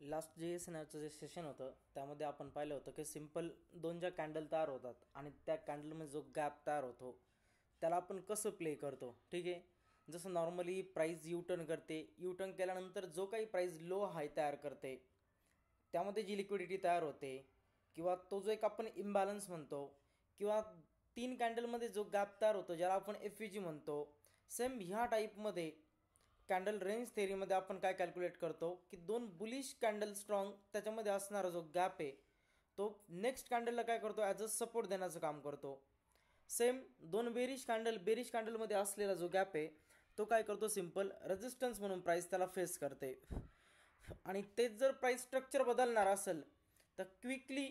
Last जे एसएनआरचं जे session होतं त्यामध्ये आपण पाहिलं होतं की सिम्पल दोन ज्या कॅन्डल तयार होतात आणि त्या कॅन्डलमध्ये जो गॅप तयार होतो त्याला आपण कसं प्ले करतो. ठीक आहे, जसं नॉर्मली प्राईस यू टर्न करते, यू टर्न केल्यानंतर जो काही प्राईस लो हाय तयार करते त्यामध्ये जी लिक्विडिटी तयार होते किंवा तो जो एक आपण इम्बॅलन्स म्हणतो किंवा तीन कॅन्डलमध्ये जो गॅप तयार होतो ज्याला आपण FVG म्हणतो, सेम ह्या टाईपमध्ये कॅन्डल रेंज थेअरीमध्ये आपण काय कॅल्क्युलेट करतो की दोन बुलिश कॅन्डल स्ट्रॉंग त्याच्यामध्ये असणारा जो गॅप आहे तो नेक्स्ट कॅन्डलला काय करतो ॲज अ सपोर्ट देण्याचं काम करतो. सेम दोन बेरिश कॅन्डलमध्ये असलेला जो गॅप आहे तो काय करतो सिम्पल रेजिस्टन्स म्हणून प्राईस त्याला फेस करते. आणि तेच जर प्राईस स्ट्रक्चर बदलणार असेल तर क्विकली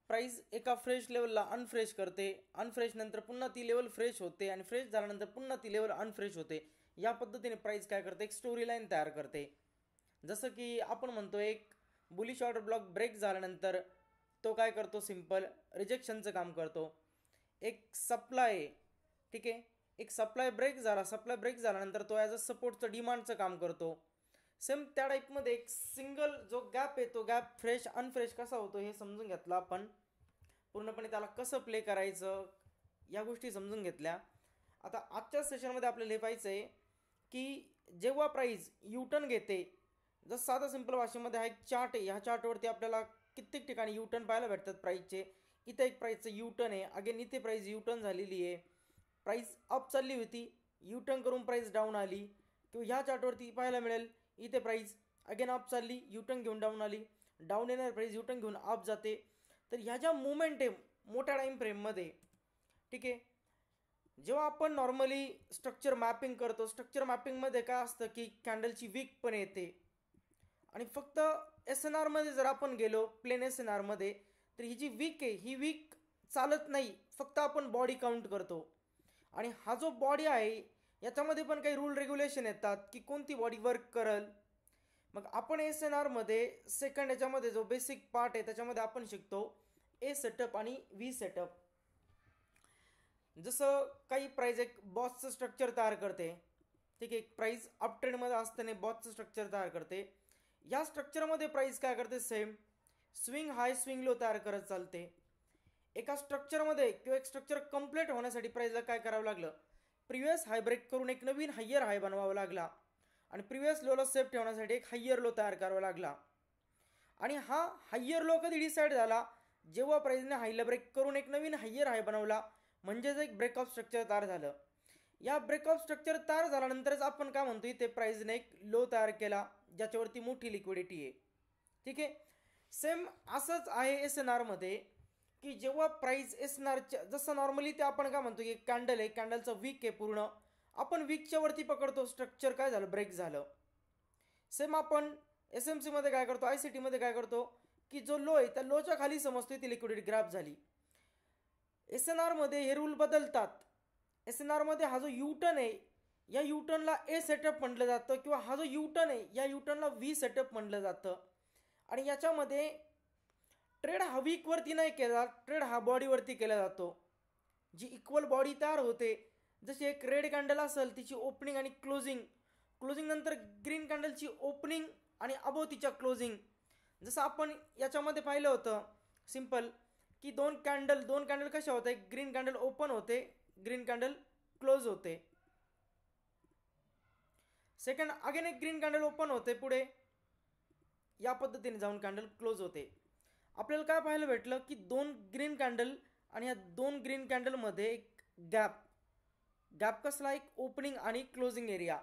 प्राईस एका फ्रेश लेवलला अनफ्रेश करते, अनफ्रेश नंतर पुन्हा ती लेवल फ्रेश होते आणि फ्रेश झाल्यानंतर पुन्हा ती लेवल अनफ्रेश होते. या पद्धतीने प्राईस काय करते एक स्टोरी लाईन तयार करते. जसं की आपण म्हणतो एक बुलिश ऑर्डर ब्लॉक ब्रेक झाल्यानंतर तो काय करतो सिम्पल रिजेक्शनचं काम करतो. एक सप्लाय, ठीक आहे, एक सप्लाय ब्रेक झाल्यानंतर तो ॲज अ सपोर्टचं डिमांडचं काम करतो. सेम त्या टाईपमध्ये एक सिंगल जो गॅप आहे तो गॅप फ्रेश अनफ्रेश कसा होतो हे समजून घेतलं आपण. पूर्णपणे त्याला कसं प्ले करायचं या गोष्टी समजून घेतल्या. आता आजच्या सेशनमध्ये आपल्याला हे पाहायचं आहे की जेव्हा प्राईस यूटर्न घेते, जसं साधा सिंपल भाषेमध्ये हा एक चार्ट आहे, ह्या चार्टवरती आपल्याला कित्येक ठिकाणी यूटर्न पाहायला भेटतात प्राईसचे. इथं एक प्राईसचं यूटर्न आहे, अगेन इथे प्राईस यूटर्न झालेली आहे, प्राईस अप चालली होती, यूटर्न करून प्राईस डाऊन आली. किंवा ह्या चार्टवरती पाहायला मिळेल इथे प्राईस अगेन अप चालली, यूटर्न घेऊन डाऊन आली, डाऊन येणार प्राईस यूटर्न घेऊन अप जाते. तर ह्या ज्या मुवमेंट आहे मोठ्या टाईम फ्रेममध्ये, ठीक आहे, जेव्हा आपण नॉर्मली स्ट्रक्चर मॅपिंग करतो, स्ट्रक्चर मॅपिंगमध्ये काय असतं की कॅन्डलची वीक पण येते आणि फक्त SNRमध्ये जर आपण गेलो प्लेन SNRमध्ये तर ही जी वीक आहे ही वीक चालत नाही, फक्त आपण बॉडी काउंट करतो. आणि हा जो बॉडी आहे याच्यामध्ये पण काही रूल रेग्युलेशन येतात की कोणती बॉडी वर्क करल. मग आपण SNRमध्ये सेकंड याच्यामध्ये जो बेसिक पार्ट आहे त्याच्यामध्ये आपण शिकतो A सेटअप आणि V सेटअप. जसं काही प्राईज एक बॉसचं स्ट्रक्चर तयार करते, ठीक आहे, एक प्राईज अप ट्रेंडमध्ये असताना बॉसचं स्ट्रक्चर तयार करते. या स्ट्रक्चरमध्ये प्राईस काय करते सेम स्विंग हाय स्विंग लो तयार करत चालते. एका स्ट्रक्चरमध्ये किंवा एक स्ट्रक्चर कंप्लीट होण्यासाठी प्राईजला काय करावं लागलं, प्रिव्हियस हाय ब्रेक करून एक नवीन हायर हाय बनवावा लागला आणि प्रिव्हियस लोला सेफ ठेवण्यासाठी एक हायर लो तयार करावा लागला. आणि हा हायर लो कधी डिसाईड झाला, जेव्हा प्राईजने हायला ब्रेक करून एक नवीन हायर हाय बनवला, म्हणजेच एक ब्रेकऑफ स्ट्रक्चर तयार झालं. या ब्रेकऑफ स्ट्रक्चर तयार झाल्यानंतरच आपण काय म्हणतो इथे प्राईजने एक लो तयार केला ज्याच्यावरती मोठी लिक्विडिटी आहे. ठीक आहे, सेम असंच आहे SNRमध्ये की जेव्हा प्राईस SNRच्या जसं नॉर्मली ते आपण काय म्हणतो की कॅन्डल आहे, कॅन्डलचं वीक आहे पूर्ण, आपण वीकच्या वरती पकडतो, स्ट्रक्चर काय झालं ब्रेक झालं. सेम आपण SMCमध्ये काय करतो, ICTमध्ये काय करतो की जो लो आहे त्या लोच्या खाली समजतो ती लिक्विडिटी ग्रॅप झाली. SNRमध्ये हे रूल बदलतात. SNRमध्ये हा जो यूटर्न आहे या यूटर्नला A सेटअप म्हटलं जातं किंवा हा जो यूटर्न आहे या यूटर्नला V सेटअप म्हटलं जातं. आणि याच्यामध्ये ट्रेड हा वीकवरती नाही केला, ट्रेड हा बॉडीवरती केला जातो. जी इक्वल बॉडी तयार होते, जशी एक रेड कॅन्डल असेल तिची ओपनिंग आणि क्लोजिंग, क्लोजिंग नंतर ग्रीन कॅन्डलची ओपनिंग आणि अबो तिच्या क्लोजिंग. जसं आपण याच्यामध्ये पाहिलं होतं सिंपल की दोन कॅन्डल कशा होते, ग्रीन कॅन्डल ओपन होते, ग्रीन कॅन्डल क्लोज होते, सेकंड अगेन एक ग्रीन कॅन्डल ओपन होते, पुढे या पद्धतीने जाऊन कॅन्डल क्लोज होते. आपल्याला काय पाहायला भेटलं की दोन ग्रीन कॅन्डल आणि या दोन ग्रीन कॅन्डलमध्ये एक गॅप कसला, एक ओपनिंग आणि क्लोजिंग एरिया.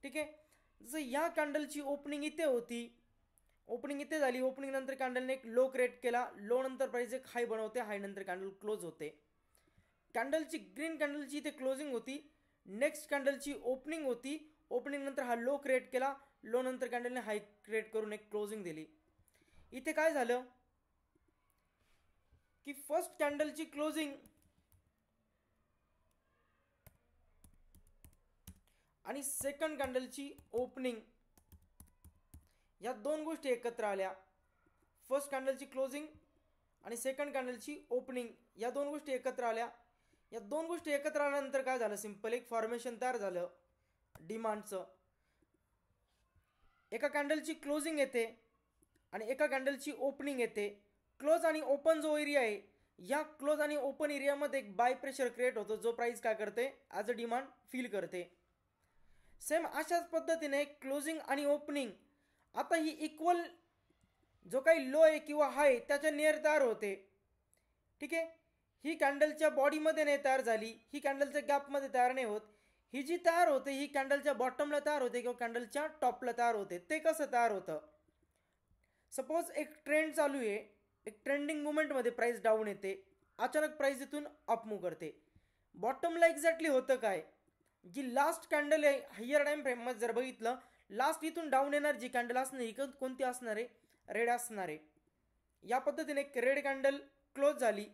ठीक आहे, जसं या कॅन्डलची ओपनिंग इथे होती, ओपनिंग इथे झाली, ओपनिंग नंतर कॅन्डलने एक लो क्रिएट केला, लो नंतर प्राइस एक हाय बनवते, हाय नंतर कॅन्डल क्लोज होते. कॅन्डलची ग्रीन कॅन्डलची इथे क्लोजिंग होती, नेक्स्ट कॅन्डलची ओपनिंग होती, ओपनिंग नंतर हा लो क्रिएट केला, लो नंतर कॅन्डलने हाय क्रिएट करून एक क्लोजिंग दिली. इथे काय झालं की फर्स्ट कॅन्डलची क्लोजिंग आणि सेकंड कॅन्डलची ओपनिंग या दोन गोष्टी एकत्र आल्या. फर्स्ट कॅन्डलची क्लोजिंग आणि सेकंड कॅन्डलची ओपनिंग या दोन गोष्टी एकत्र आल्या. या दोन गोष्टी एकत्र आल्यानंतर काय झालं, सिंपल एक फॉर्मेशन तयार झालं डिमांडचं. एका कॅन्डलची क्लोजिंग येते आणि एका कॅन्डलची ओपनिंग येते. क्लोज आणि ओपन जो एरिया आहे, या क्लोज आणि ओपन एरियामध्ये एक बाय प्रेशर क्रिएट होतो, जो प्राइस काय करते, ॲज अ डिमांड फील करते. सेम अशाच पद्धतीने क्लोजिंग आणि ओपनिंग आता ही इक्वल जो काही लो आहे किंवा हाय त्याच्या नियर तयार होते. ठीक आहे, ही कॅन्डलच्या बॉडीमध्ये नाही तयार झाली, ही कॅन्डलच्या गॅपमध्ये तयार नाही होत. ही जी तयार होते ही कॅन्डलच्या बॉटमला तयार होते किंवा कॅन्डलच्या टॉपला तयार होते. ते कसं तयार होतं, सपोज एक ट्रेंड चालू आहे, एक ट्रेंडिंग मुवमेंटमध्ये प्राइस डाऊन येते, अचानक प्राइस इथून अप मूव्ह करते. बॉटमला एक्झॅक्टली होतं काय, जी लास्ट कॅन्डल आहे हायर टाइम फ्रेममध्ये जर बघितलं, लास्ट इथून डाऊन येणार जी कॅन्डल असणार ही कोणती असणार आहे, रेड असणार आहे. या पद्धतीने एक रेड कॅन्डल क्लोज झाली,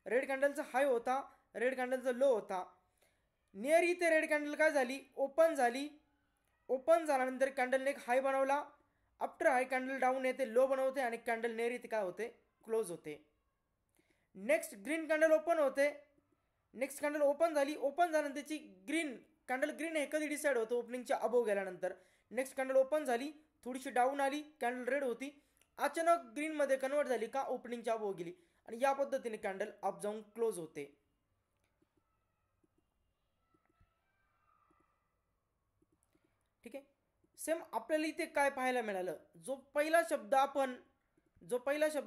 रेड कॅन्डलचा हाय होता, रेड कॅन्डलचा लो होता. नियर इथे रेड कॅन्डल काय झाली, ओपन झाली. ओपन झाल्यानंतर कॅन्डलने एक हाय बनवला. आफ्टर हाय कॅन्डल डाऊन येते, लो बनवते आणि कॅन्डल नियर इथे काय होते, क्लोज होते. नेक्स्ट ग्रीन कॅन्डल ओपन होते. नेक्स्ट कॅन्डल ओपन झाली. ओपन झाल्यानंतर त्याची ग्रीन कॅन्डल, ग्रीन हे कधी डिसाईड होतं, ओपनिंगच्या अबोव गेल्यानंतर. नेक्स्ट कॅन्डल ओपन झाली, थोडीशी डाऊन आली, कॅन्डल रेड होती, अचानक ग्रीनमध्ये कन्वर्ट झाली का, ओपनिंगच्या अबोव गेली आणि या पद्धतीने कॅन्डल अप जाऊन क्लोज होते. ठीक आहे, सेम आपल्याला इथे काय पाहायला मिळालं, जो पहिला शब्द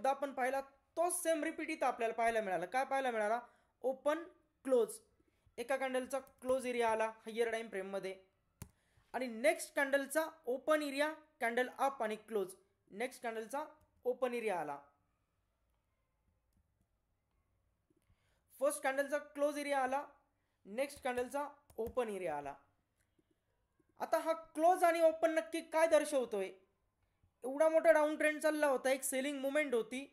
आपण पाहिला तोच सेम रिपीट इथं आपल्याला पाहायला मिळाला. काय पाहायला मिळाला, ओपन क्लोज. एका कॅन्डलचा क्लोज एरिया आला हायर टाइम फ्रेममध्ये आणि नेक्स्ट कॅन्डलचा ओपन एरिया, कॅन्डल अप आणि क्लोज. नेक्स्ट कॅन्डलचा ओपन एरिया आला. फर्स्ट कॅन्डलचा क्लोज एरिया आला, नेक्स्ट कॅन्डलचा ओपन एरिया आला. आता हा क्लोज आणि ओपन नक्की काय दर्शवतोय, एवढा मोठा डाऊन ट्रेंड चालला होता, एक सेलिंग मुवमेंट होती.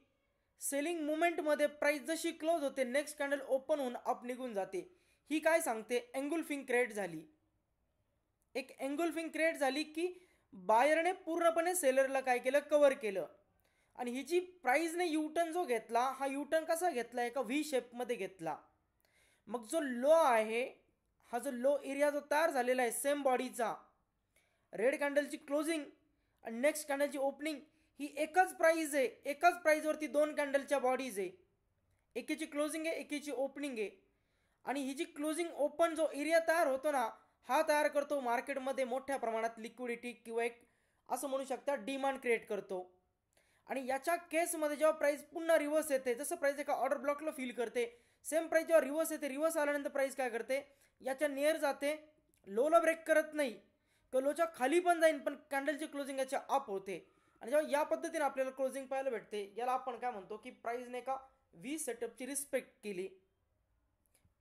सेलिंग मुवमेंटमध्ये प्राइस जशी क्लोज होते, नेक्स्ट कॅन्डल ओपन होऊन अप निघून जाते. ही काय सांगते, एंगुल्फिंग क्रिएट झाली. एक एंगुल्फिंग क्रिएट झाली की बायरने पूर्णपणे सेलरला काय केलं, कव्हर केलं. आणि ही जी प्राइसने यूटर्न जो घेतला, हा यूटर्न कसा घेतला, एका व्ही शेपमध्ये घेतला. मग जो लो आहे, हा जो लो एरिया जो तयार झालेला आहे सेम बॉडीचा, रेड कॅन्डलची क्लोजिंग आणि नेक्स्ट कॅन्डलची ओपनिंग, ही एकच प्राइस आहे. एकाच प्राइसवरती दोन कॅन्डलच्या बॉडीज आहे, एकीची क्लोजिंग आहे, एकीची ओपनिंग आहे. आणि ही जी क्लोजिंग ओपन जो एरिया तयार होतो ना, हा तयार करतो मार्केटमध्ये मोठ्या प्रमाणात लिक्विडिटी किंवा एक असं म्हणू शकता डिमांड क्रिएट करतो. आणि याच्या केसमध्ये जेव्हा प्राइस पुन्हा रिव्हर्स येते, जसं प्राइस एका ऑर्डर ब्लॉकला फील करते, सेम प्राइस जेव्हा रिव्हर्स येते, रिव्हर्स आल्यानंतर प्राइस काय करते, याच्या नियर जाते, लोला ब्रेक करत नाही किंवा लोच्या खाली पण जाईन, पण कॅन्डलची क्लोजिंग याच्या अप होते. आणि जेव्हा या पद्धतीने आपल्याला क्लोजिंग पाहायला भेटते, याला आपण काय म्हणतो की प्राइसने का व्ही सेटअपची रिस्पेक्ट केली.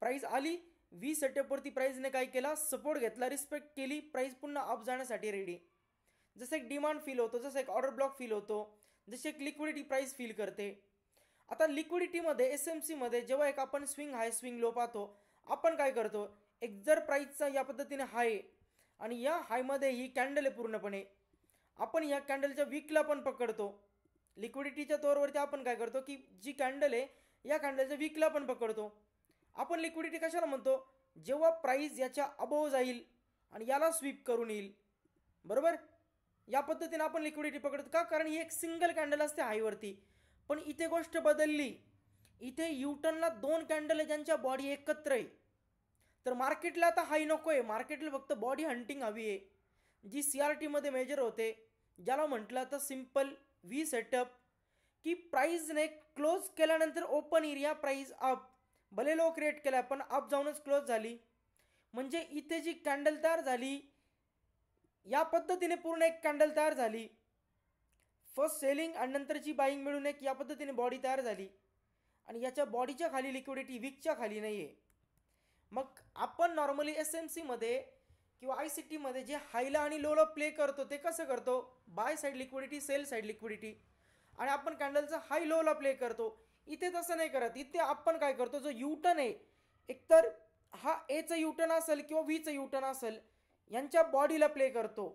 प्राइस आली व्ही सेटअपवरती, प्राइसने काय केला, सपोर्ट घेतला, रिस्पेक्ट केली, प्राइस पुन्हा अप जाण्यासाठी रेडी. जसं एक डिमांड फील होतो, जसं एक ऑर्डर ब्लॉक फील होतो, जशी एक लिक्विडिटी प्राइस फील करते. आता लिक्विडिटीमध्ये SMC मध्ये जेव्हा एक आपण स्विंग हाय स्विंग लो पाहतो, आपण काय करतो, एक जर प्राइसचा या पद्धतीने हाय आणि या हायमध्ये ही कॅन्डल आहे पूर्णपणे, आपण या कॅन्डलच्या वीकला पण पकडतो. लिक्विडिटीच्या तोरवरती आपण काय करतो की जी कॅन्डल आहे या कॅन्डलच्या वीकला पण पकडतो. आपण लिक्विडिटी कशाला म्हणतो, जेव्हा प्राइस याच्या अबोव जाईल आणि याला स्वीप करून येईल, बरोबर, या पद्धतीने आपण लिक्विडिटी पकडतो. का, कारण ही एक सिंगल कॅन्डल असते हायवरती. पण इथे गोष्ट बदलली, इथे यूटर्नला दोन कॅन्डल आहे ज्यांच्या बॉडी एकत्र आहे. तर मार्केटला आता हाय नको आहे, मार्केटला फक्त बॉडी हंटिंग हवी आहे, जी CRT मध्ये मेजर होते, ज्याला म्हटलं तर सिंपल व्ही सेटअप. की प्राइसने क्लोज केल्यानंतर ओपन एरिया प्राइस अप, भले लो क्रिएट केला पण अप जाऊनच क्लोज झाली. म्हणजे इथे जी कॅन्डल तयार झाली, या पद्धतीने पूर्ण एक कॅन्डल तयार झाली, फर्स्ट सेलिंग आणि नंतरची बाईंग मिळून एक या पद्धतीने बॉडी तयार झाली. आणि याच्या बॉडीच्या खाली लिक्विडिटी वीकच्या खाली नाही आहे. मग आपण नॉर्मली SMC मध्ये किंवा ICT मध्ये जे हायला आणि लोला प्ले करतो ते कसं करतो, buy side liquidity, sell side liquidity, आणि आपण कॅन्डलचा हाय लोला प्ले करतो. इथे तसं नाही करत. इथे आपण काय करतो, जो यूटर्न आहे, एकतर हा एचं यूटर्न असेल किंवा व्हीचं यूटर्न असेल, यांच्या बॉडीला प्ले करतो.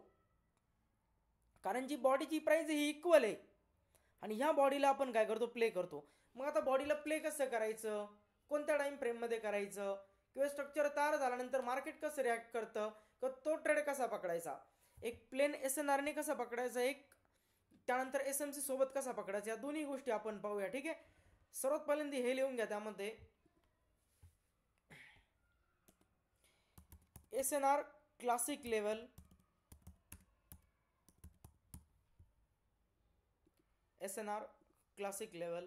कारण जी बॉडीची प्राइस ही इक्वल आहे आणि ह्या बॉडीला आपण काय करतो, प्ले करतो. मग आता बॉडीला प्ले कसं करायचं, कोणत्या टाइम फ्रेममध्ये करायचं, किंवा स्ट्रक्चर तयार झाल्यानंतर मार्केट कसं रिॲक्ट करतं, किंवा तो ट्रेड कसा पकडायचा, एक प्लेन SNRने कसा पकडायचा, एक त्यानंतर SMC सोबत कसा पकडायचा, या दोन्ही गोष्टी आपण पाहूया. ठीक आहे, सर्वात पहिल्यांदा हे लिहून घ्या. त्यामध्ये SNR classic level, SNR classic level,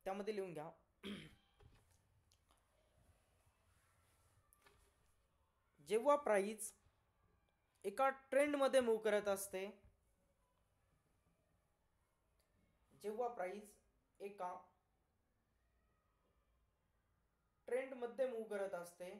त्यामध्ये लिहून घ्या. जेव्हा प्राइस एका ट्रेंड मध्ये मूव्ह करत असते, जेव्हा प्राइस एका ट्रेंड मध्ये मूव्ह करत असते,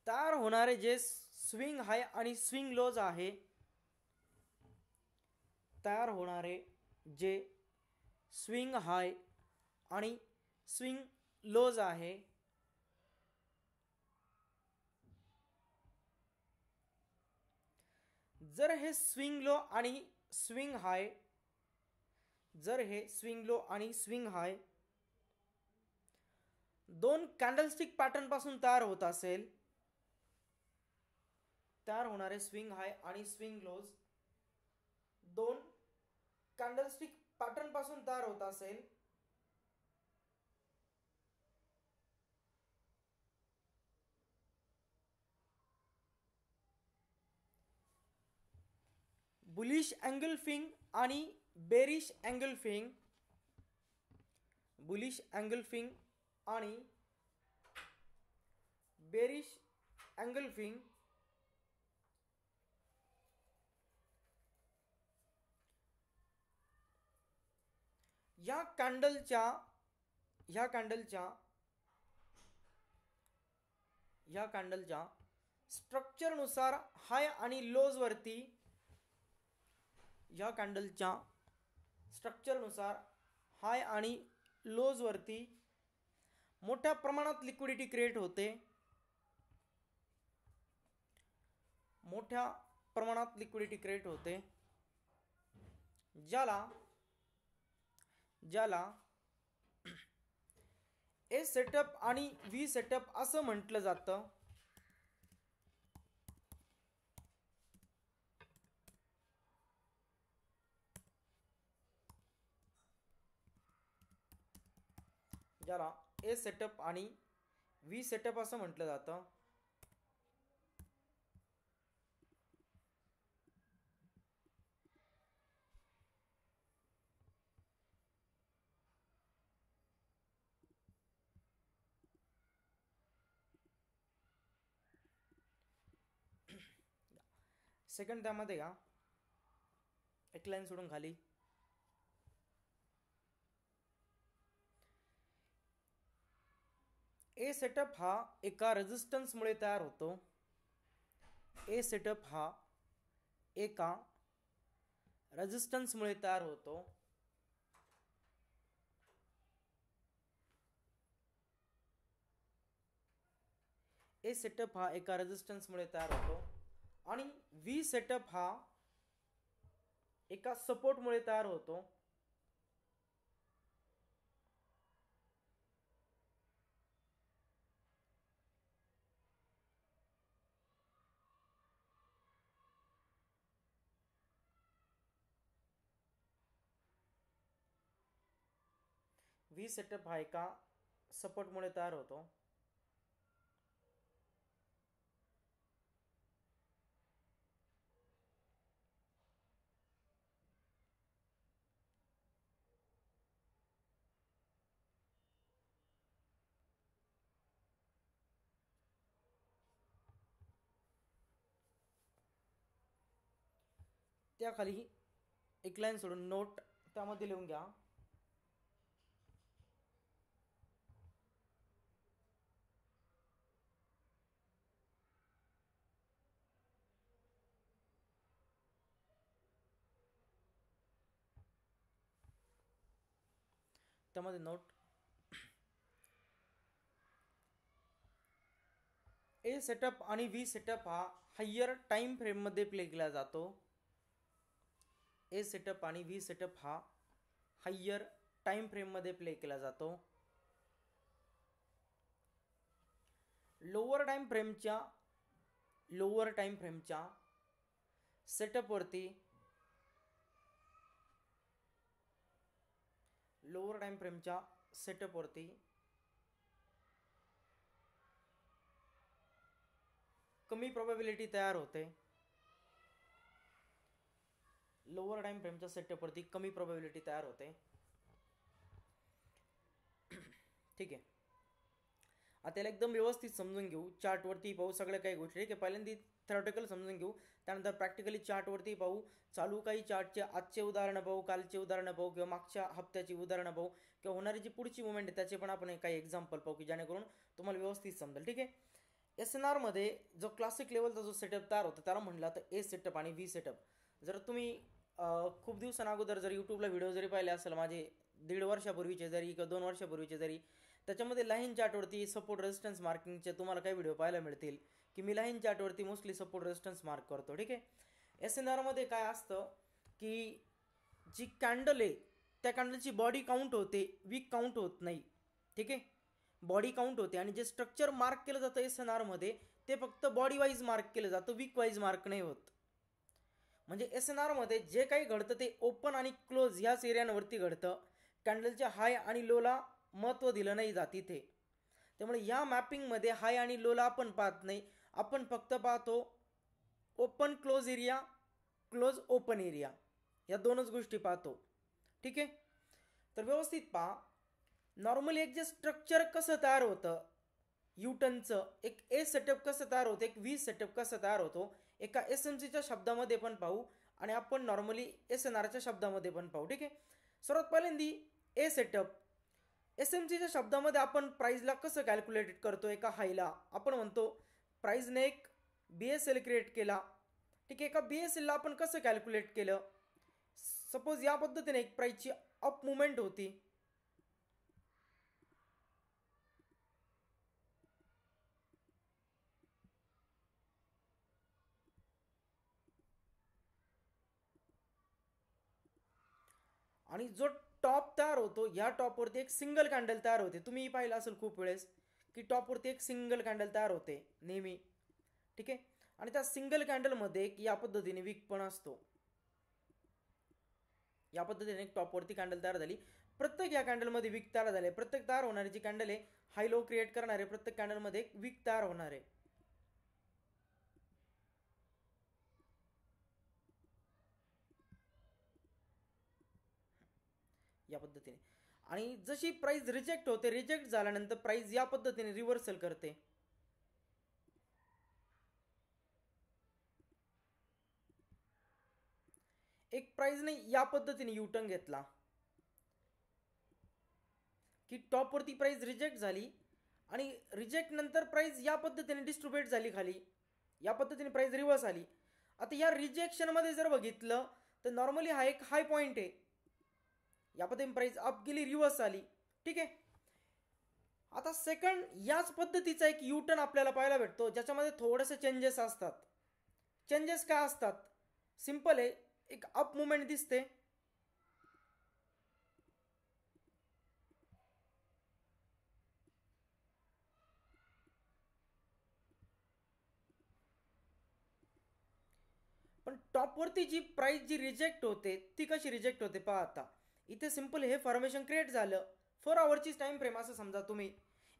तयार होणारे जे स्विंग हाय आणि स्विंग लोज आहे, तयार होणारे जे स्विंग हाय आणि स्विंग लोज आहे, जर हे स्विंग लो आणि स्विंग हाय, जर हे स्विंग लो आणि स्विंग हाय दोन कॅन्डलस्टिक पॅटर्न पासून तयार होत असेल, तयार होणारे स्विंग हाय आणि स्विंग लोज दोन कॅन्डलस्टिक पॅटर्न पासून तयार होत असेल, बुलिश एंगल्फिंग आणि बेरिश एंगल्फिंग, बुलिश एंगल्फिंग आणि बेरिश एंगल्फिंग या कॅन्डलच्या स्ट्रक्चर नुसार हाय आणि लोज वरती, या कॅन्डलच्या स्ट्रक्चर नुसार हाय आणि लोज वरती मोठ्या प्रमाणात लिक्विडिटी क्रिएट होते, मोठ्या प्रमाणात लिक्विडिटी क्रिएट होते, ज्याला ए सेटअप आणि व्ही सेटअप असं म्हटलं जातं. ज्याला ए सेटअप आणि व्ही सेटअप असं म्हटलं जातं. सेकंड त्यामध्ये का एक लाईन सोडून खाली ए सेटअप हा एका रेजिस्टन्स मुळे तयार होतो. ए सेटअप हा एका रेजिस्टन्स मुळे तयार होतो. ए सेटअप हा एका रेजिस्टन्स मुळे तयार होतो आणि व्ही सेटअप हा एका सपोर्ट मुळे तयार होतो. व्ही सेटअप हा एका सपोर्ट मुळे तयार होतो. त्याखाली एक लाईन सोडून नोट त्यामध्ये लिहून घ्या. त्यामध्ये नोट ए सेटअप आणि व्ही सेटअप हा हायर टाइम फ्रेममध्ये प्ले केला जातो. ए सेटअप आणि व्ही सेटअप हा हायर टाइम फ्रेममध्ये प्ले केला जातो. लोअर टाइम फ्रेमच्या सेटअपवरती कमी प्रोबॅबिलिटी तयार होते. लोअर टाइम फ्रेमच्या सेटअपवरती कमी प्रोबॅबिलिटी तयार होते. ठीक आहे. आता त्याला एकदम व्यवस्थित समजून घेऊ. चार्टवरती पाहू सगळ्या काही गोष्टी. ठीक आहे, पहिल्यांदा थेरॉटिकल समजून घेऊ, त्यानंतर प्रॅक्टिकली चार्टवरती पाहू. चालू काही चार्टचे आजचे उदाहरणं पाहू, कालचे उदाहरणं पाहू, किंवा मागच्या हप्त्याची उदाहरणं पाहू, किंवा होणारी जी पुढची मुवमेंट आहे त्याचे पण आपण काही एक्झाम्पल पाहू, की जेणेकरून तुम्हाला व्यवस्थित समजेल. ठीक आहे. SNR मध्ये जो क्लासिक लेवलचा जो सेटअप तयार होता त्याला म्हणला तर ए सेटअप आणि व्ही सेटअप. जर तुम्ही खूप दिवसांअगोदर जर यूट्यूबला व्हिडिओ जरी पाहिले असेल माझे 1.5 वर्षापूर्वीचे जरी किंवा 2 वर्षापूर्वीचे जरी, त्याच्यामध्ये लाईन चार्टवरती सपोर्ट रेजिस्टन्स मार्किंगचे तुम्हाला काही व्हिडिओ पाहायला मिळतील, की मी लाईन चार्टवरती मोस्टली सपोर्ट रेजिस्टन्स मार्क करतो. ठीक आहे. SNR मध्ये काय असतं की जी कॅन्डल आहे त्या कॅन्डलची बॉडी काउंट होते, वीक काउंट होत नाही. ठीक आहे, बॉडी काउंट होते. आणि जे स्ट्रक्चर मार्क केलं जातं SNR मध्ये ते फक्त बॉडी वाईज मार्क केलं जातं, वीक वाईज मार्क नाही होत. म्हणजे SNR मध्ये जे काही घडतं ते ओपन आणि क्लोज ह्याच एरियांवरती घडतं. कॅन्डलच्या हाय आणि लोला महत्त्व दिलं नाही जात इथे. त्यामुळे या मॅपिंगमध्ये हाय आणि लोला आपण पाहत नाही, आपण फक्त पाहतो open close area, close open area, या दोनच गोष्टी पाहतो. ठीक आहे. तर व्यवस्थित पहा. नॉर्मली एक जे स्ट्रक्चर कसं तयार होतं यूटर्नचं, एक ए सेटअप कसं तयार होतं, एक व्ही सेटअप कसं तयार होतो, एका SMCच्या शब्दामध्ये पण पाहू आणि आपण नॉर्मली SNRच्या शब्दामध्ये पण पाहू. ठीक आहे. सर्वात पहिल्यांदी ए सेटअप. SMCच्या शब्दामध्ये आपण प्राइसला कसं कॅल्क्युलेट करतो. एका हायला आपण म्हणतो प्राइसने एक BSL क्रिएट केला. ठीक आहे. एका BSLला आपण कसं कॅल्क्युलेट केलं. सपोज या पद्धतीने एक प्राइसची अप मुवमेंट होती. आणि जो टॉप तयार होतो, या टॉपवरती एक सिंगल कॅन्डल तयार होते. तुम्ही पाहिलं असेल खूप वेळेस की टॉपवरती एक सिंगल कॅन्डल तयार होते नेहमी. ठीक आहे. आणि त्या सिंगल कॅन्डलमध्ये एक या पद्धतीने वीक पण असतो. या पद्धतीने एक टॉपवरती कॅन्डल तयार झाली. प्रत्येक या कॅन्डलमध्ये वीक तयार झाले. प्रत्येक तयार होणारी जी कॅन्डल आहे हाय लो क्रिएट करणारे, प्रत्येक कॅन्डलमध्ये एक वीक तयार होणार आहे. या पद्धतीने. आणि जशी प्राइस रिजेक्ट होते, रिजेक्ट झाल्यानंतर प्राइस या पद्धतीने रिव्हर्सल करते. एक प्राइसने या पद्धतीने युटर्न घेतला की टॉपवरती प्राइस रिजेक्ट झाली आणि रिजेक्ट नंतर प्राइस या पद्धतीने डिस्ट्रीब्यूट झाली खाली, या पद्धतीने प्राइस रिव्हर्स आली. आता या रिजेक्शनमध्ये जर बघितलं तर नॉर्मली हा एक हाय पॉईंट आहे. या पद्धतीने प्राइस अप गेली, रिव्हर्स आली. ठीक आहे. आता सेकंड याच पद्धतीचा एक युटर्न आपल्याला पाहायला भेटतो ज्याच्यामध्ये थोडेसे चेंजेस असतात. चेंजेस काय असतात. सिंपल आहे. एक अप मुवमेंट दिसते, पण टॉपवरती जी प्राइस जी रिजेक्ट होते ती कशी रिजेक्ट होते पहा. आता इथे सिंपल हे फॉर्मेशन क्रिएट झालं. 4 आवर्सचीच टाइम फ्रेम असं समजा तुम्ही.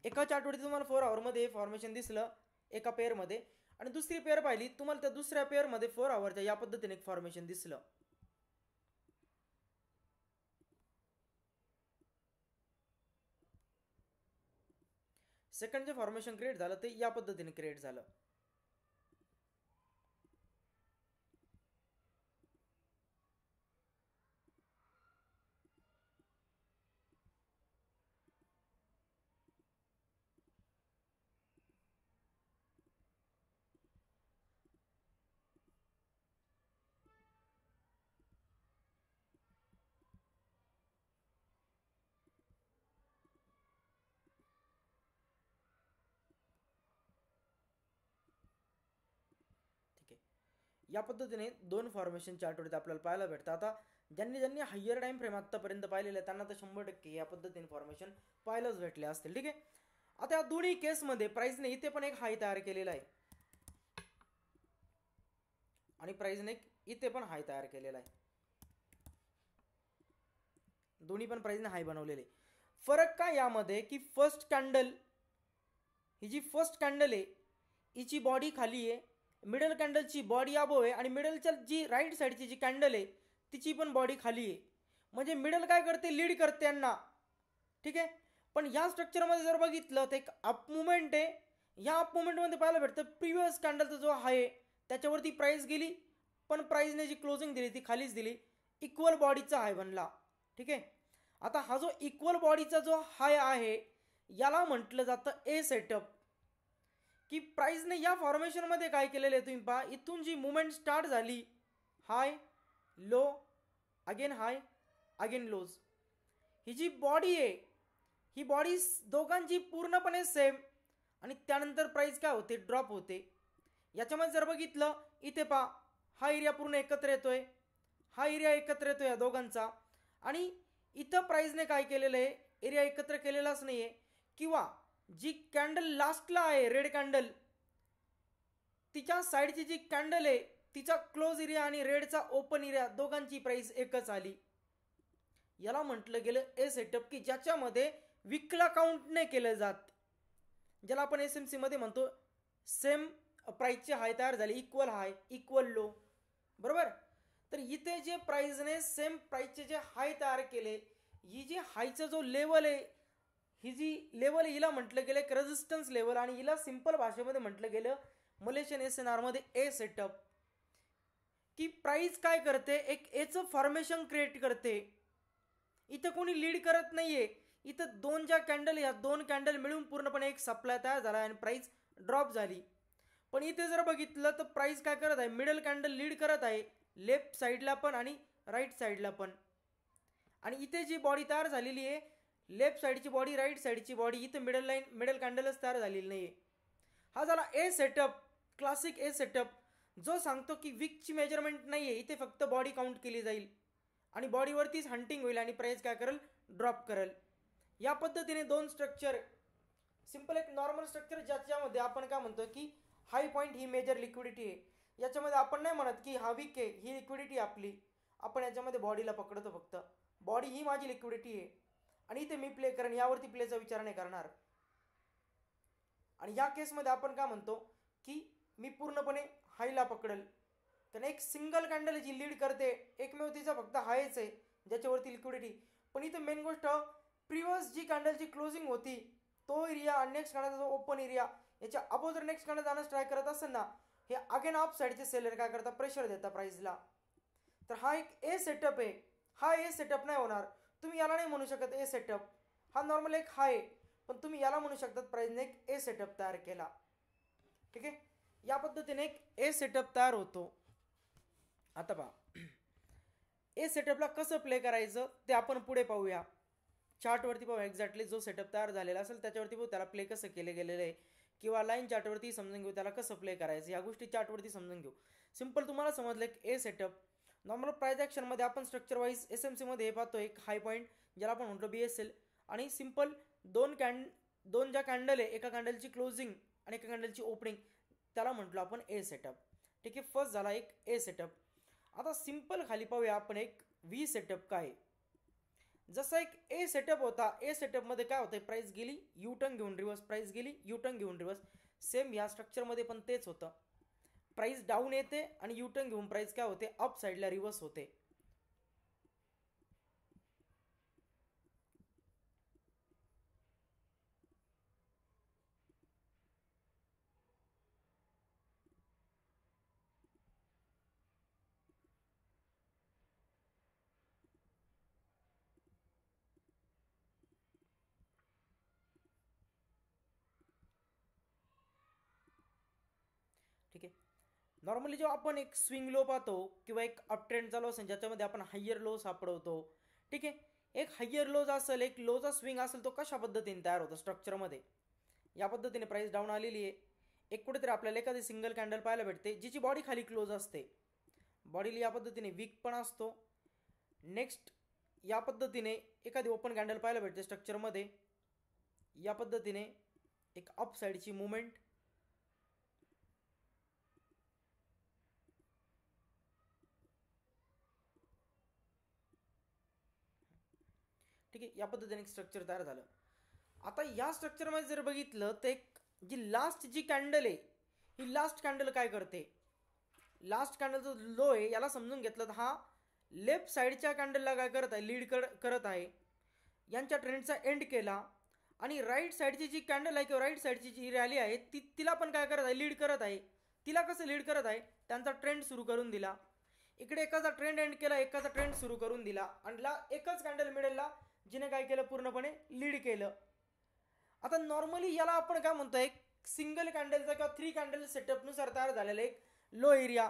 एका चार्टवरती तुम्हाला 4 आवरमध्ये हे फॉर्मेशन दिसलं एका पेअरमध्ये, आणि दुसरी पेअर पाहिली तुम्हाला त्या दुसऱ्या पेअरमध्ये 4 आवरच्या या पद्धतीने एक फॉर्मेशन दिसलं. सेकंड जे फॉर्मेशन क्रिएट झालं ते या पद्धतीने क्रिएट झालं. या पद्धतीने दोन फॉर्मेशन चार्टवरती आपल्याला पाहायला भेटतं. आता ज्यांनी हायर टाइम फ्रेम आत्तापर्यंत पाहिलेलं आहे त्यांना तर 100% या पद्धतीने फॉर्मेशन पाहायलाच भेटले असतील. ठीक आहे. आता या दोन्ही केसमध्ये प्राइसने इथे पण एक हाय तयार केलेला आहे आणि प्राइसने इथे पण हाय तयार केलेला आहे. दोन्ही पण प्राइसने हाय बनवलेले. फरक काय यामध्ये की फर्स्ट कॅन्डल ही जी फर्स्ट कॅन्डल आहे हिची बॉडी खाली आहे, मिडल कॅन्डलची बॉडी अबोव आहे आणि मिडलच्या जी राईट साईडची जी कॅन्डल आहे तिची पण बॉडी खाली आहे. म्हणजे मिडल काय करते, लीड करते यांना. ठीक आहे. पण या स्ट्रक्चरमध्ये जर बघितलं तर एक अप मुवमेंट आहे. या अप मुवमेंटमध्ये पाहायला भेटतं प्रिव्हियस कॅन्डलचा जो हाय आहे त्याच्यावरती प्राइस गेली, पण प्राइसने जी क्लोजिंग दिली ती खालीच दिली. इक्वल बॉडीचा हाय बनला. ठीक आहे. आता हा जो इक्वल बॉडीचा जो हाय आहे याला म्हटलं जातं ए सेटअप. की प्राइसने या फॉर्मेशनमध्ये काय केलेलं आहे तुम्ही पहा, इथून जी मुवमेंट स्टार्ट झाली, हाय लो अगेन हाय अगेन लोज, ही जी बॉडी आहे ही बॉडी दोघांची पूर्णपणे सेम आणि त्यानंतर प्राइस काय होते, ड्रॉप होते. याच्यामध्ये जर बघितलं इथे पहा हा एरिया पूर्ण एकत्र येतोय, हा एरिया एकत्र येतोय या दोघांचा आणि इथं प्राइसने काय केलेलं आहे, एरिया एकत्र केलेलाच नाही आहे. किंवा जी कॅन्डल लास्टला आहे रेड कॅन्डल तिच्या साईडची जी कॅन्डल आहे तिचा क्लोज एरिया आणि रेडचा ओपन एरिया दोघांची प्राइस एकच आली. याला म्हटलं गेलं ए सेटअप की ज्याच्यामध्ये विकला काउंटने केलं जात, ज्याला आपण एसएमसी मध्ये म्हणतो सेम प्राइसचे हाय तयार झाले, इक्वल हाय इक्वल लो. बरोबर. तर इथे जे प्राइसने सेम प्राइसचे जे हाय तयार केले, ही जी हायचा जो लेवल आहे ही जी लेवल आहे हिला म्हटलं गेलं एक रेजिस्टन्स लेवल आणि हिला सिंपल भाषेमध्ये म्हटलं गेलं मलेशियन एसएनआर मध्ये ए सेटअप. की प्राइस काय करते, एक एचं फॉर्मेशन क्रिएट करते. इथं कोणी लीड करत नाहीये, इथं दोन ज्या कॅन्डल या दोन कॅन्डल मिळून पूर्णपणे एक सप्लाय तयार झाला आणि प्राइस ड्रॉप झाली. पण इथे जर बघितलं तर प्राइस काय करत आहे, मिडल कॅन्डल लीड करत आहे लेफ्ट साईडला पण आणि राईट साईडला पण. आणि इथे जी बॉडी तयार झालेली आहे लेफ्ट साईडची बॉडी राईट साईडची बॉडी, इथे मिडल कॅन्डलच तयार झालेली नाहीये. हा झाला ए सेटअप, क्लासिक ए सेटअप, जो सांगतो की विकची मेजरमेंट नाहीये, इथे फक्त बॉडी काउंट केली जाईल आणि बॉडीवरतीच हंटिंग होईल आणि प्राइस काय करेल, ड्रॉप करेल. या पद्धतीने दोन स्ट्रक्चर, सिंपल एक नॉर्मल स्ट्रक्चर ज्याच्यामध्ये आपण काय म्हणतो की हाय पॉईंट ही मेजर लिक्विडिटी आहे. याच्यामध्ये आपण नाही म्हणत की हा वीक आहे ही लिक्विडिटी आपली, आपण याच्यामध्ये बॉडीला पकडतो फक्त, बॉडी ही माझी लिक्विडिटी आहे आणि इथे मी प्ले करेन, यावरती प्लेचा विचार नाही करणार. आणि या केसमध्ये आपण काय म्हणतो की मी पूर्णपणे हायला पकडेल, कारण एक सिंगल कॅन्डल जी लीड करते एकमेव तिचा फक्त हायच आहे ज्याच्यावरती लिक्विडिटी. पण इथे मेन गोष्ट प्रिव्हियस जी कॅन्डलची क्लोजिंग होती तो एरिया आणि नेक्स्ट कॅन्डलचा जो ओपन एरिया याच्या अबो जर नेक्स्ट कॅन्डल जाण्यास ट्राय करत असेल ना, हे अगेन अप साईडचे सेलर काय करतात, प्रेशर देतात प्राइसला. तर हा एक ए सेटअप आहे. हा ए सेटअप नाही होणार, तुम्ही याला नाही म्हणू शकत ए सेटअप, हा नॉर्मल एक हाय, पण तुम्ही याला म्हणू शकतात प्राइसने एक ए सेटअप तयार केला. ठीक आहे. या पद्धतीने एक ए सेटअप तयार होतो. आता पहा ए सेटअपला कसं प्ले करायचं ते आपण पुढे पाहूया. चार्टवरती पाहूया एक्झॅक्टली जो सेटअप तयार झालेला असेल त्याच्यावरती पाहू त्याला प्ले कसं केले गेलेलं आहे, किंवा लाईन चार्टवरती समजून घेऊ त्याला कसं प्ले करायचं, या गोष्टी चार्टवरती समजून घेऊ. सिंपल तुम्हाला समजलं एक ए सेटअप. नॉर्मल प्राइस ॲक्शनमध्ये आपण स्ट्रक्चर वाईज एस एम सीमध्ये हे पाहतो एक हाय पॉईंट ज्याला आपण म्हणतो BSL आणि सिंपल दोन ज्या कॅन्डल आहे, एका कॅन्डलची क्लोजिंग आणि एका कॅन्डलची ओपनिंग, त्याला म्हटलं आपण ए सेटअप. ठीक आहे. फर्स्ट झाला एक ए सेटअप. आता सिंपल खाली पाहूया आपण एक व्ही सेटअप काय. जसा एक ए सेटअप होता, ए सेटअपमध्ये काय होतं, प्राइस गेली यू टर्न घेऊन रिवर्स, प्राइस गेली यू टर्न घेऊन रिवर्स. सेम या स्ट्रक्चरमध्ये पण तेच होतं, प्राइस डाऊन येते आणि यू टर्न घेऊन प्राइस काय होते, अप साईडला रिवर्स होते. ठीक आहे. नॉर्मली जेव्हा आपण एक स्विंग लो पाहतो किंवा एक अप ट्रेंडचा लो असेल ज्याच्यामध्ये आपण हायर लो सापडवतो. ठीक आहे. एक हायर लोज असेल, एक लोचा स्विंग असेल, तो कशा पद्धतीने तयार होतो स्ट्रक्चरमध्ये, या पद्धतीने प्राइस डाऊन आलेली आहे, एक कुठेतरी आपल्याला एखादी सिंगल कॅन्डल पाहायला भेटते जिची बॉडी खाली क्लोज असते, बॉडीला या पद्धतीने वीक पण असतो. नेक्स्ट या पद्धतीने एखादी ओपन कॅन्डल पाहायला भेटते स्ट्रक्चरमध्ये, या पद्धतीने एक अप साईडची मुवमेंट. ठीक आहे, या पद्धतीने स्ट्रक्चर तयार झालं. आता या स्ट्रक्चरमध्ये जर बघितलं तर एक जी लास्ट जी कॅन्डल आहे, ही लास्ट कॅन्डल काय करते, लास्ट कॅन्डलचा लो आहे याला समजून घेतलं तर हा लेफ्ट साईडच्या कॅन्डलला काय करत आहे, लीड करत आहे. यांच्या ट्रेंडचा एंड केला आणि राईट साईडची जी कॅन्डल आहे किंवा राईट साईडची जी रॅली आहे तिला पण काय करत आहे, लीड करत आहे. तिला कसं लीड करत आहे, त्यांचा ट्रेंड सुरू करून दिला. इकडे एकाचा ट्रेंड एंड केला, एकाचा ट्रेंड सुरू करून दिला आणि एकच कॅन्डल मिळेलला जिने काय केलं, पूर्णपणे लीड केलं. आता नॉर्मली याला आपण काय म्हणतो, एक सिंगल कॅन्डलचा किंवा 3 कॅन्डल सेटअपनुसार तयार झालेला एक लो एरिया,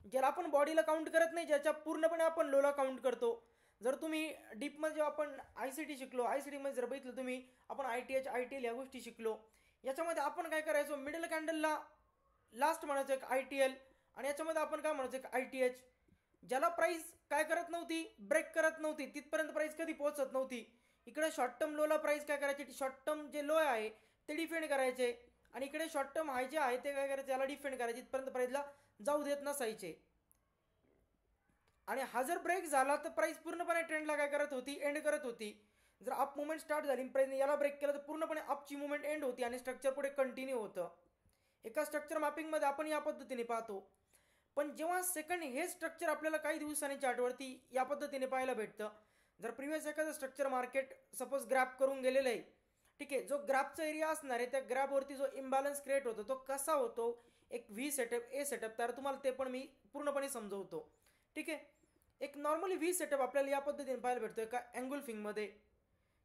ज्याला आपण बॉडीला काउंट करत नाही, ज्याच्या पूर्णपणे आपण लोला काउंट करतो. जर तुम्ही डीपमध्ये जेव्हा आपण ICT शिकलो, ICTमध्ये जर बघितलं तुम्ही, आपण ITH ITL या गोष्टी शिकलो. याच्यामध्ये आपण काय करायचो, मिडल कॅन्डलला लास्ट म्हणायचं एक ITL आणि याच्यामध्ये आपण काय म्हणायचं एक ITH. ज्याला प्राइस काय करत नव्हती, ब्रेक करत नव्हती, तिथपर्यंत प्राइस कधी पोहोचत नव्हती. इकडे शॉर्ट टर्म लोला प्राइस काय करायची, शॉर्ट टर्म जे लो आहे ते डिफेंड करायचे आणि इकडे शॉर्ट टर्म हाय जे आहे ते काय करायचे, याला डिफेंड करायचे, इथपर्यंत प्राइसला जाऊ देत नसायचे. आणि हा जर ब्रेक झाला तर प्राइस पूर्णपणे ट्रेंडला काय करत होती, एंड करत होती. जर अप मुवमेंट स्टार्ट झाली, प्राइसने याला ब्रेक केलं तर पूर्णपणे अपची मुवमेंट एंड होती आणि स्ट्रक्चर पुढे कंटिन्यू होतं. एका स्ट्रक्चर मॅपिंगमध्ये आपण या पद्धतीने पाहतो. पण जेव्हा सेकंड हे स्ट्रक्चर आपल्याला काही दिवसांनी चार्टवरती या पद्धतीने पाहायला भेटतं. जर प्रिव्हियस एखादं स्ट्रक्चर मार्केट सपोज ग्रॅप करून गेलेलं आहे, ठीक आहे, जो ग्रॅपचा एरिया असणार आहे त्या ग्रॅपवरती जो इम्बॅलन्स क्रिएट होतो तो कसा होतो, एक व्ही सेटअप, ए सेटअप, तर तुम्हाला ते पण मी पूर्णपणे समजवतो. ठीक आहे, एक नॉर्मली व्ही सेटअप आपल्याला या पद्धतीने पाहायला भेटतो एका अँगुलफिंगमध्ये,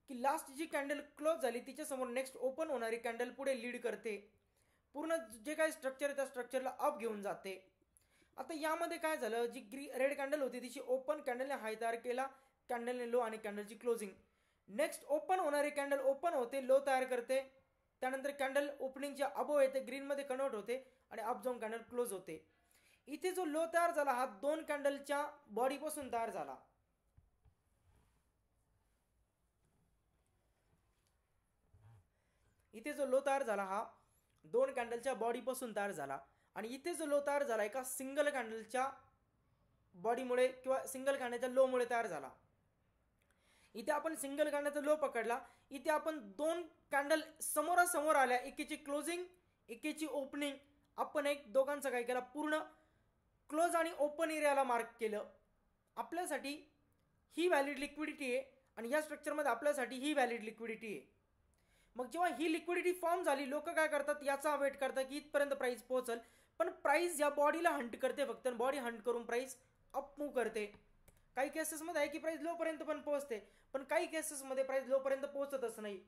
की लास्ट जी कॅन्डल क्लोज झाली तिच्यासमोर नेक्स्ट ओपन होणारी कॅन्डल पुढे लीड करते, पूर्ण जे काही स्ट्रक्चर आहे त्या स्ट्रक्चरला अप घेऊन जाते. आता यामध्ये काय झालं, जी रेड कॅन्डल होती तिची ओपन कॅन्डलने हाय तयार केला, कॅन्डलने लो आणि कॅन्डलची क्लोजिंग. नेक्स्ट ओपन होणारी कॅन्डल ओपन होते, लो तयार करते, त्यानंतर कॅन्डल ओपनिंगच्या अबोव येते, ग्रीनमध्ये कन्वर्ट होते आणि अप जाऊन कॅन्डल क्लोज होते. इथे जो लो तयार झाला हा 2 कॅन्डलच्या बॉडीपासून तयार झाला. इथे जो लो तयार झाला हा 2 कॅन्डलच्या बॉडीपासून तयार झाला आणि इथे जो लो तयार झाला एका सिंगल कॅन्डलच्या बॉडीमुळे किंवा सिंगल कॅन्डलच्या लो मुळे तयार झाला. इथे आपण सिंगल कॅन्डलचा लो पकडला, इथे आपण 2 कॅन्डल समोरासमोर आल्या, एकीची क्लोजिंग एकीची ओपनिंग, आपण एक दोघांचं काय केलं, पूर्ण क्लोज आणि ओपन एरियाला मार्क केलं. आपल्यासाठी ही व्हॅलिड लिक्विडिटी आहे आणि या स्ट्रक्चरमध्ये आपल्यासाठी ही व्हॅलिड लिक्विडिटी आहे. मग जेव्हा ही लिक्विडिटी फॉर्म झाली, लोक काय करतात, याचा वेट करतात की इथपर्यंत प्राइस पोहोचल, पण प्राइस या बॉडीला हंट करते फक्त, बॉडी हंट करून प्राइस अप मूव्ह करते. काही केसेसमध्ये आहे की प्राइस लो पर्यंत पण पोहोचते, पण काही केसेसमध्ये प्राइस लो पर्यंत पोहोचतच नाही.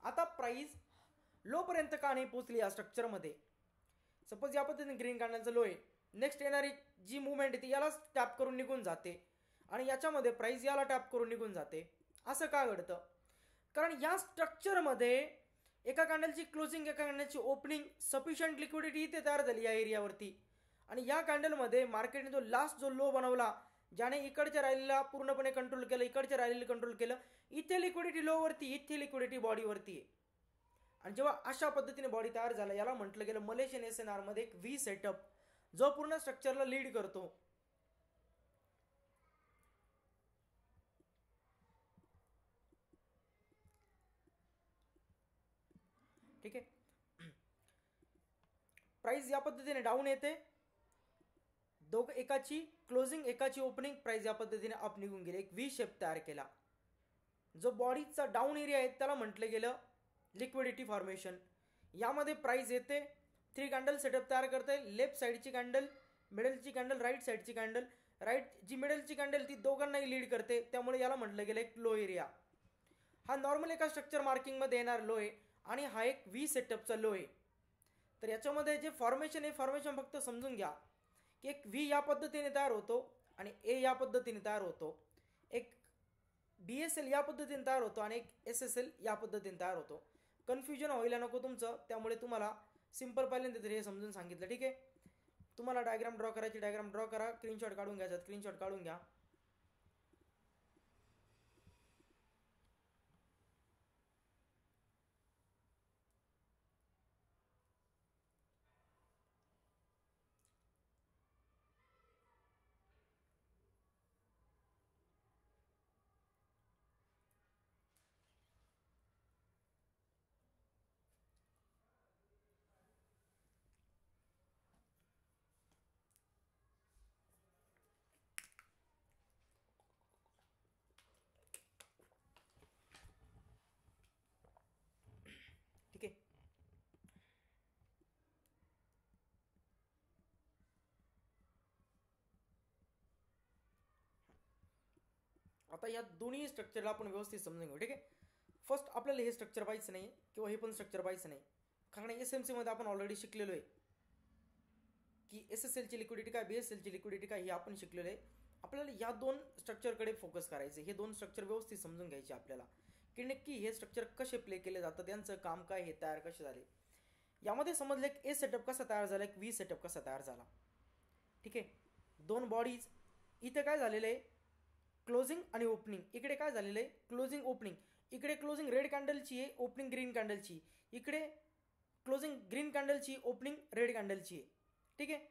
आता प्राइस लो पर्यंत का नाही पोहोचली या स्ट्रक्चरमध्ये, सपोज या पद्धतीने ग्रीन कॅन्डलचा लो आहे, नेक्स्ट येणारी जी मुवमेंट आहे ती यालाच टॅप करून निघून जाते आणि याच्यामध्ये प्राइस याला टॅप करून निघून जाते. असं का घडतं, कारण या स्ट्रक्चरमध्ये एका कॅन्डलची क्लोजिंग एका कॅन्डलची ओपनिंग, सफिशियंट लिक्विडिटी इथे तयार झाली या एरियावरती आणि या कॅन्डलमध्ये मार्केटने जो लास्ट जो लो बनवला, ज्याने इकडच्या रॅलीला पूर्णपणे कंट्रोल केलं, इकडच्या रॅलीला कंट्रोल केलं, इथे लिक्विडिटी लोवरती, इथे लिक्विडिटी बॉडीवरती आहे. आणि जेव्हा अशा पद्धतीने बॉडी तयार झाला, याला म्हटलं गेलं मलेशियन SNR मध्ये एक व्ही सेटअप, जो पूर्ण स्ट्रक्चरला लीड करतो. ठीक आहे, प्राइस या पद्धतीने डाऊन येते, एकाची क्लोजिंग एकाची ओपनिंग, प्राइस या पद्धतीने अप निघून गेले, एक व्ही शेप तयार केला. जो बॉडीचा डाऊन एरिया आहे त्याला म्हटलं गेलं लिक्विडिटी फॉर्मेशन. यामध्ये प्राइस येते, 3 कॅन्डल सेटअप तयार करते, लेफ्ट साईडची कॅन्डल, मिडलची कॅन्डल, राईट साईडची कॅन्डल. राईट जी मिडलची कॅन्डल ती दोघांनाही लीड करते, त्यामुळे याला म्हटलं गेलं एक लो एरिया. हा नॉर्मल एका स्ट्रक्चर मार्किंगमध्ये येणार लो आहे आणि हा एक व्ही सेटअपचा लो आहे. तर याच्यामध्ये जे फॉर्मेशन आहे, फॉर्मेशन फक्त समजून घ्या की एक व्ही या पद्धतीने तयार होतो आणि ए या पद्धतीने तयार होतो. एक BSL या पद्धतीने तयार होतो आणि एक SSL या पद्धतीने तयार होतो. कन्फ्युजन व्हायला नको तुमचं, त्यामुळे तुम्हाला सिंपल पहिल्यांदा तरी हे समजून सांगितलं. ठीक आहे, तुम्हाला डायग्राम ड्रॉ करायची, डायग्राम ड्रॉ करा, स्क्रीनशॉट काढून घ्यायचा, स्क्रीनशॉट काढून घ्या. ठीक आहे, आता या दोन्ही स्ट्रक्चरला आपण व्यवस्थित समजून घेऊ. ठीक आहे, फर्स्ट आपल्याला हे स्ट्रक्चर पाहिजे नाही किंवा हे पण स्ट्रक्चर पाहिजे नाही, कारण SMC मध्ये आपण ऑलरेडी शिकलेलो आहे की SSL ची लिक्विडिटी काय, BSL ची लिक्विडिटी काय, हे आपण शिकलेलो आहे. आपल्याला या दोन स्ट्रक्चरकडे फोकस करायचे. हे दोन स्ट्रक्चर व्यवस्थित समजून घ्यायचे आपल्याला की नक्की हे स्ट्रक्चर कसे प्ले केले जातात, त्यांचं काम काय, हे तयार कसे झाले. यामध्ये समजलं एक A सेटअप कसा तयार झाला, एक V सेटअप कसा तयार झाला. ठीक आहे, दोन बॉडीज. इथे काय झालेलं आहे, क्लोजिंग आणि ओपनिंग. इकडे काय झालेलं आहे, क्लोजिंग ओपनिंग. इकडे क्लोजिंग रेड कॅन्डलची आहे, ओपनिंग ग्रीन कॅन्डलची. इकडे क्लोजिंग ग्रीन कॅन्डलची, ओपनिंग रेड कॅन्डलची आहे. ठीक आहे,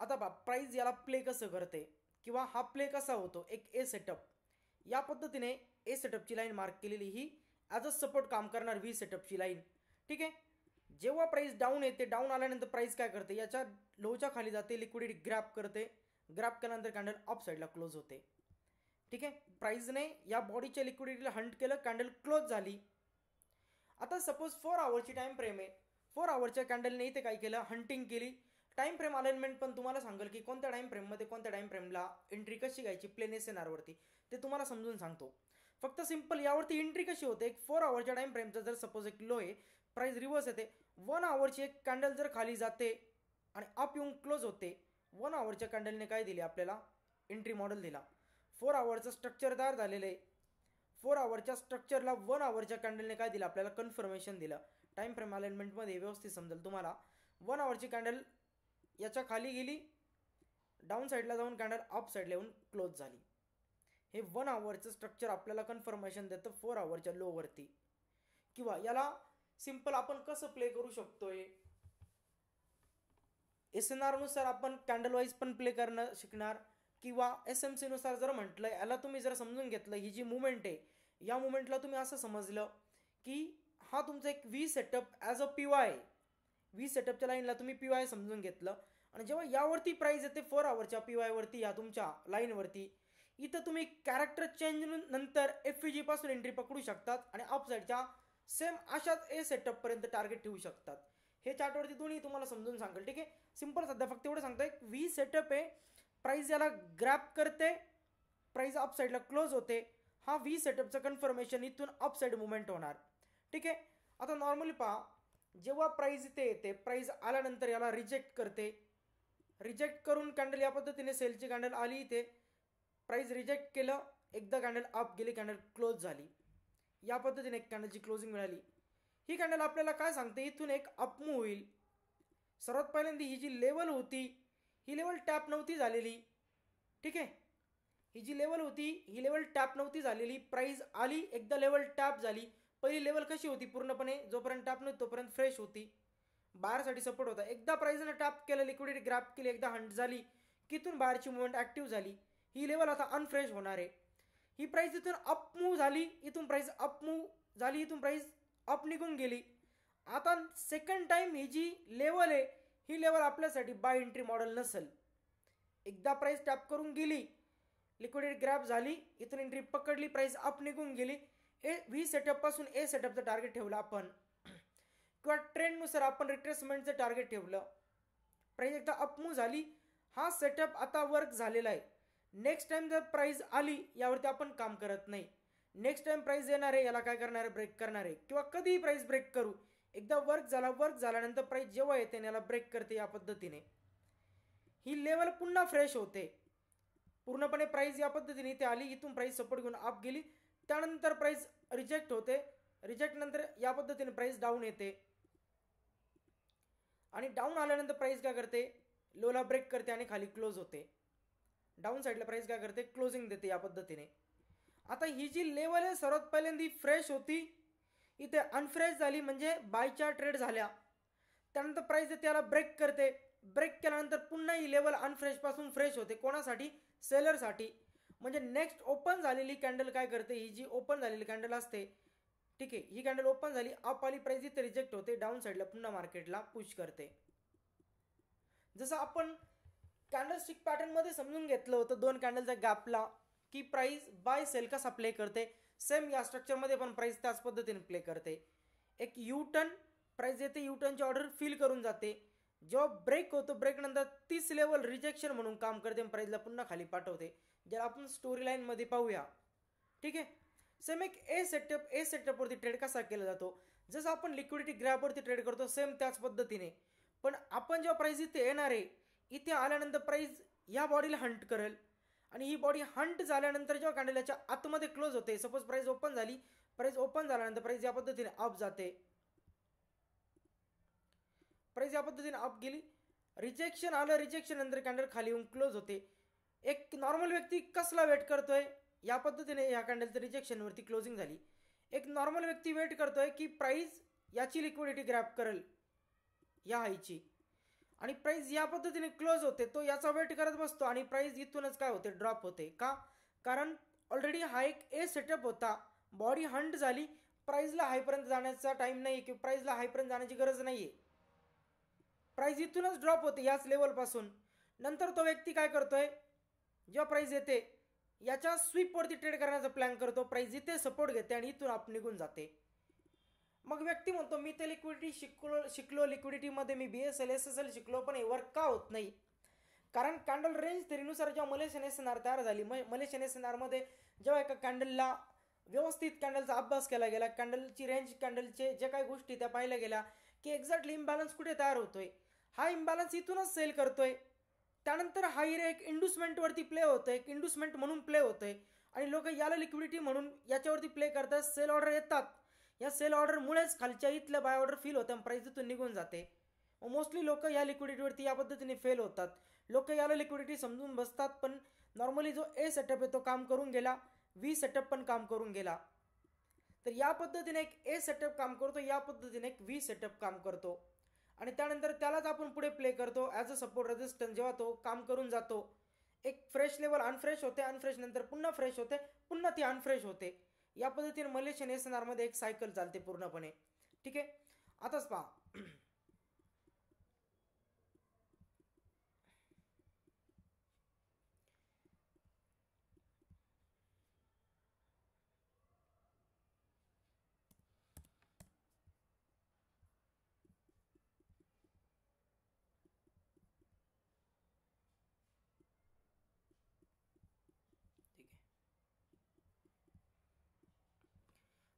आता बा प्राइस याला प्ले कसं करते किंवा हा प्ले कसा होतो, एक A सेटअप या पद्धतीने A सेटअपची लाईन मार्क केलेली, ही ॲज अ सपोर्ट काम करणार V सेटअपची लाईन. ठीक आहे, जेव्हा प्राइस डाऊन येते, डाऊन आल्यानंतर प्राइस काय करते, याच्या लोच्या खाली जाते, लिक्विडिटी ग्रॅब करते, ग्रॅब केल्यानंतर कॅन्डल अप साईडला क्लोज होते. ठीक आहे, प्राइसने या बॉडीच्या लिक्विडिटीला हंट केलं, कॅन्डल क्लोज झाली. आता सपोज 4 आवरची टाइम फ्रेम आहे, 4 आवरच्या कॅन्डलने इथे काय केलं, हंटिंग केली. टाइम फ्रेम अलाइनमेंट पण तुम्हाला सांगेल की कोणत्या टाइम फ्रेममध्ये कोणत्या टाइम फ्रेमला एंट्री कशी घ्यायची प्लेन SNR वरती, ते तुम्हाला समजून सांगतो. फक्त सिंपल यावरती एंट्री कशी होते, एक 4 आवरच्या टाइम फ्रेमचा जर सपोज एक लो आहे, प्राइस रिव्हर्स येते, 1 आवरची एक कॅन्डल जर खाली जाते आणि अप येऊन क्लोज होते, 1 आवरच्या कॅन्डलने काय दिले आपल्याला, एंट्री मॉडेल दिला. 4 आवरचं स्ट्रक्चर तयार झालेलं आहे. 4 आवरच्या स्ट्रक्चरला 1 आवरच्या कॅन्डलने काय दिलं आपल्याला, कन्फर्मेशन दिलं. टाइम फ्रेम अलाइनमेंटमध्ये व्यवस्थित समजेल तुम्हाला. 1 आवरची कॅन्डल याच्या खाली गेली, डाऊन साईडला जाऊन कॅन्डल अप साईडला येऊन क्लोज झाली. हे 1 आवरचं स्ट्रक्चर आपल्याला कन्फर्मेशन देतं 4 आवरच्या लोवरती. किंवा याला सिंपल आपण कसं प्ले करू शकतोय, SNR नुसार आपण कॅन्डल वाईज पण प्ले करणं शिकणार, किंवा SMC नुसार जर म्हटलं, याला तुम्ही जर समजून घेतलं, ही जी मुवमेंट आहे या मुवमेंटला तुम्ही असं समजलं की हा तुमचा एक V setup as a PY, V सेटअपच्या लाईनला तुम्ही PY समजून घेतलं. आणि जेव्हा यावरती प्राइस येते 4 आवरच्या PY वरती, या तुमच्या लाईनवरती, इथं तुम्ही कॅरेक्टर चेंज नंतर FVG पासून एंट्री पकडू शकतात आणि अप साईडच्या सेम अशाच A सेटअप पर्यंत टार्गेट ठेवू शकतात. हे चार्टवरती दोन्ही तुम्हाला समजून सांगेल. ठीक आहे, सिंपल सध्या फक्त एवढं सांगतोय, V सेटअप आहे, प्राइस याला ग्रॅब करते, प्राइस अप साईडला क्लोज होते, हा V सेटअपचं कन्फर्मेशन, इथून अप साईड मुवमेंट होणार. ठीक आहे, आता नॉर्मली पहा, जेव्हा प्राइस इथे येते, प्राइस आल्यानंतर याला रिजेक्ट करते, रिजेक्ट करून कॅन्डल या पद्धतीने सेलची कॅन्डल आली, इथे प्राइस रिजेक्ट केलं, एकदा कॅन्डल अप गेली, कॅन्डल क्लोज झाली. या पद्धतीने एक कॅन्डलची क्लोजिंग मिळाली. ही कॅन्डल आपल्याला काय सांगते, इथून एक अप मूव्ह होईल. सर्वात पहिल्यांदा ही जी लेवल होती, ही लेवल टॅप नव्हती झालेली. ठीक आहे, ही जी लेवल होती, ही लेवल टॅप नव्हती झालेली. प्राइस आली, एकदा लेवल टॅप झाली. पहिली लेवल कशी होती, पूर्णपणे जोपर्यंत टॅप नव्हती तोपर्यंत फ्रेश होती, बाहेरसाठी सपोर्ट होता. एकदा प्राइसने टॅप केलं, लिक्विडिटी ग्रॅब केली, एकदा हंट झाली, किथून बाहेरची मुवमेंट ॲक्टिव्ह झाली. ही लेवल आता अनफ्रेश होणार आहे. ही प्राइस इथून अप मूव्ह झाली, इथून प्राइस अप मूव्ह झाली, इथून प्राइस अप निघून गेली. आता सेकंड टाइम ही जी लेवल आहे, ही लेवल आपल्यासाठी बाय एंट्री मॉडेल नसेल. एकदा प्राइस टॅप करून गेली, लिक्विडिटी ग्रॅब झाली, इथून एंट्री पकडली, प्राइस अप निघून गेली. V सेटअप पासून A सेटअपचं टार्गेट ठेवलं आपण, किंवा ट्रेंडनुसार आपण रिट्रेसमेंटचं टार्गेट ठेवलं. प्राइस एकदा अप मूव्ह झाली, हा सेटअप आता वर्क झालेला आहे. नेक्स्ट टाइम जर प्राइस आली, यावरती आपण काम करत नाही. नेक्स्ट टाइम प्राइस येणार आहे, याला काय करणार आहे, ब्रेक करणार आहे, किंवा कधीही प्राइस ब्रेक करू. एकदा वर्क झाला, वर्क झाल्यानंतर प्राइस जेव्हा येते याला ब्रेक करते. या पद्धतीने ही लेवल पुन्हा फ्रेश होते. पूर्णपणे प्राइस या पद्धतीने इथे आली, इथून प्राइस सपोर्ट घेऊन अप गेली, त्यानंतर प्राइस रिजेक्ट होते, रिजेक्ट नंतर या पद्धतीने प्राइस डाऊन येते आणि डाऊन आल्यानंतर प्राइस काय करते, लोला ब्रेक करते आणि खाली क्लोज होते. डाऊन साईडला प्राइस काय करते, क्लोजिंग देते या पद्धतीने. आता ही जी लेवल आहे सर्वात पहिल्यांदा फ्रेश होती, इथे अनफ्रेश झाली म्हणजे बायच्या ट्रेड झाल्या. त्यानंतर प्राइस त्याला ब्रेक करते, ब्रेक केल्यानंतर पुन्हा ही लेवल अनफ्रेश पासून फ्रेश होते. कोणासाठी, सेलरसाठी. म्हणजे नेक्स्ट ओपन झालेली कॅन्डल काय करते, ही जी ओपन झालेली कॅन्डल असते, ठीक आहे, ही कॅन्डल ओपन झाली, अप आली, प्राइस इथे रिजेक्ट होते, डाऊन साईडला पुन्हा मार्केटला पुश करते. जसं आपण कॅन्डलस्टिक पॅटर्न मध्ये समजून घेतलं होतं दोन कॅन्डलच्या गॅपला की प्राइस बाय सेल कसा प्ले करते, सेम या स्ट्रक्चर मध्ये पण प्राइस त्याच पद्धतीने प्ले करते. एक यू टर्न प्राइस येते, यू टर्नची ऑर्डर फिल करून जाते, जेव्हा ब्रेक होतो ब्रेक नंतर तीच लेवल रिजेक्शन म्हणून काम करते, प्राइसला पुन्हा खाली पाठवते, ज्याला आपण स्टोरी लाईन मध्ये पाहूया. ठीक आहे. सेम एक ए सेटअप वरती ट्रेड कसा केला जातो, जसं आपण लिक्विडिटी ग्रॅबवरती ट्रेड करतो सेम त्याच पद्धतीने. पण आपण जेव्हा प्राइस इथे येणार आहे, इथे आल्यानंतर प्राइस या बॉडीला हंट करेल आणि ही बॉडी हंट झाल्यानंतर जेव्हा कॅन्डल याच्या आतमध्ये क्लोज होते, सपोज प्राइस ओपन झाली, प्राइस ओपन झाल्यानंतर प्राइस या पद्धतीने अप जाते, प्राइस या पद्धतीने अप गेली, रिजेक्शन आलं, रिजेक्शन नंतर कॅन्डल खाली येऊन क्लोज होते. एक नॉर्मल व्यक्ती कसला वेट करतोय, या पद्धतीने या कॅन्डलचं रिजेक्शन वरती क्लोजिंग झाली, एक नॉर्मल व्यक्ती वेट करतोय की प्राइस याची लिक्विडिटी ग्रॅब करेल या हाईची आणि प्राइस या पद्धतीने क्लोज होते, तो याचा वेट करत बसतो आणि प्राइस इथूनच काय होते, ड्रॉप होते. का, कारण ऑलरेडी हा एक ए सेटअप होता, बॉडी हंट झाली, प्राइसला हायपर्यंत जाण्याचा टाइम नाही किंवा प्राइसला हायपर्यंत जाण्याची गरज नाहीये, प्राइस इथूनच ड्रॉप होते याच लेवल पासून. नंतर तो व्यक्ती काय करतोय, जेव्हा प्राइस येते याच्या स्वीप वरती ट्रेड करण्याचा प्लॅन करतो, प्राइस इथे सपोर्ट घेते आणि इथून आप निघून जाते. मग व्यक्ती म्हणतो मी ते लिक्विडिटी शिकलो लिक्विडिटीमध्ये मी BSL SSL शिकलो, पण हे वर्क का होत नाही, कारण कॅन्डल रेंज थेरीनुसार जेव्हा मलेशियन SNR तयार झाली, मलेशियन SNR मध्ये जेव्हा एका कॅन्डलला व्यवस्थित कॅन्डलचा अभ्यास केला गेला, कॅन्डलची रेंज, कॅन्डलचे जे काही गोष्टी त्या पाहिल्या गेल्या की एक्झॅक्टली इम्बॅलन्स कुठे तयार होतोय, हा इम्बॅलन्स इथूनच सेल करतोय, त्यानंतर हा एक इंडुसमेंटवरती प्ले होतोय, एक इंडुसमेंट म्हणून प्ले होतोय आणि लोक याला लिक्विडिटी म्हणून याच्यावरती प्ले करतात, सेल ऑर्डर येतात, या सेल ऑर्डरमुळेच खालच्या इथल्या बाय ऑर्डर फील होतं, प्राइस इथून निघून जाते. मोस्टली लोक या लिक्विडिटीवरती या पद्धतीने फेल होतात, लोक याला लिक्विडिटी समजून बसतात, पण नॉर्मली जो ए सेटअप आहे तो काम करून गेला, व्ही सेटअप पण काम करून गेला. तर या पद्धतीने एक ए सेटअप काम करतो, या पद्धतीने एक व्ही सेटअप काम करतो आणि त्यानंतर त्यालाच आपण पुढे प्ले करतो ॲज अ सपोर्ट रेजिस्टन्स. जेव्हा तो काम करून जातो, एक फ्रेश लेवल अनफ्रेश होते, अनफ्रेश नंतर पुन्हा फ्रेश होते, पुन्हा ती अनफ्रेश होते, या पद्धतीने मलेशियन SNR मध्ये एक सायकल चालते पूर्णपणे. ठीक आहे. आताच पहा, ठीक आहे,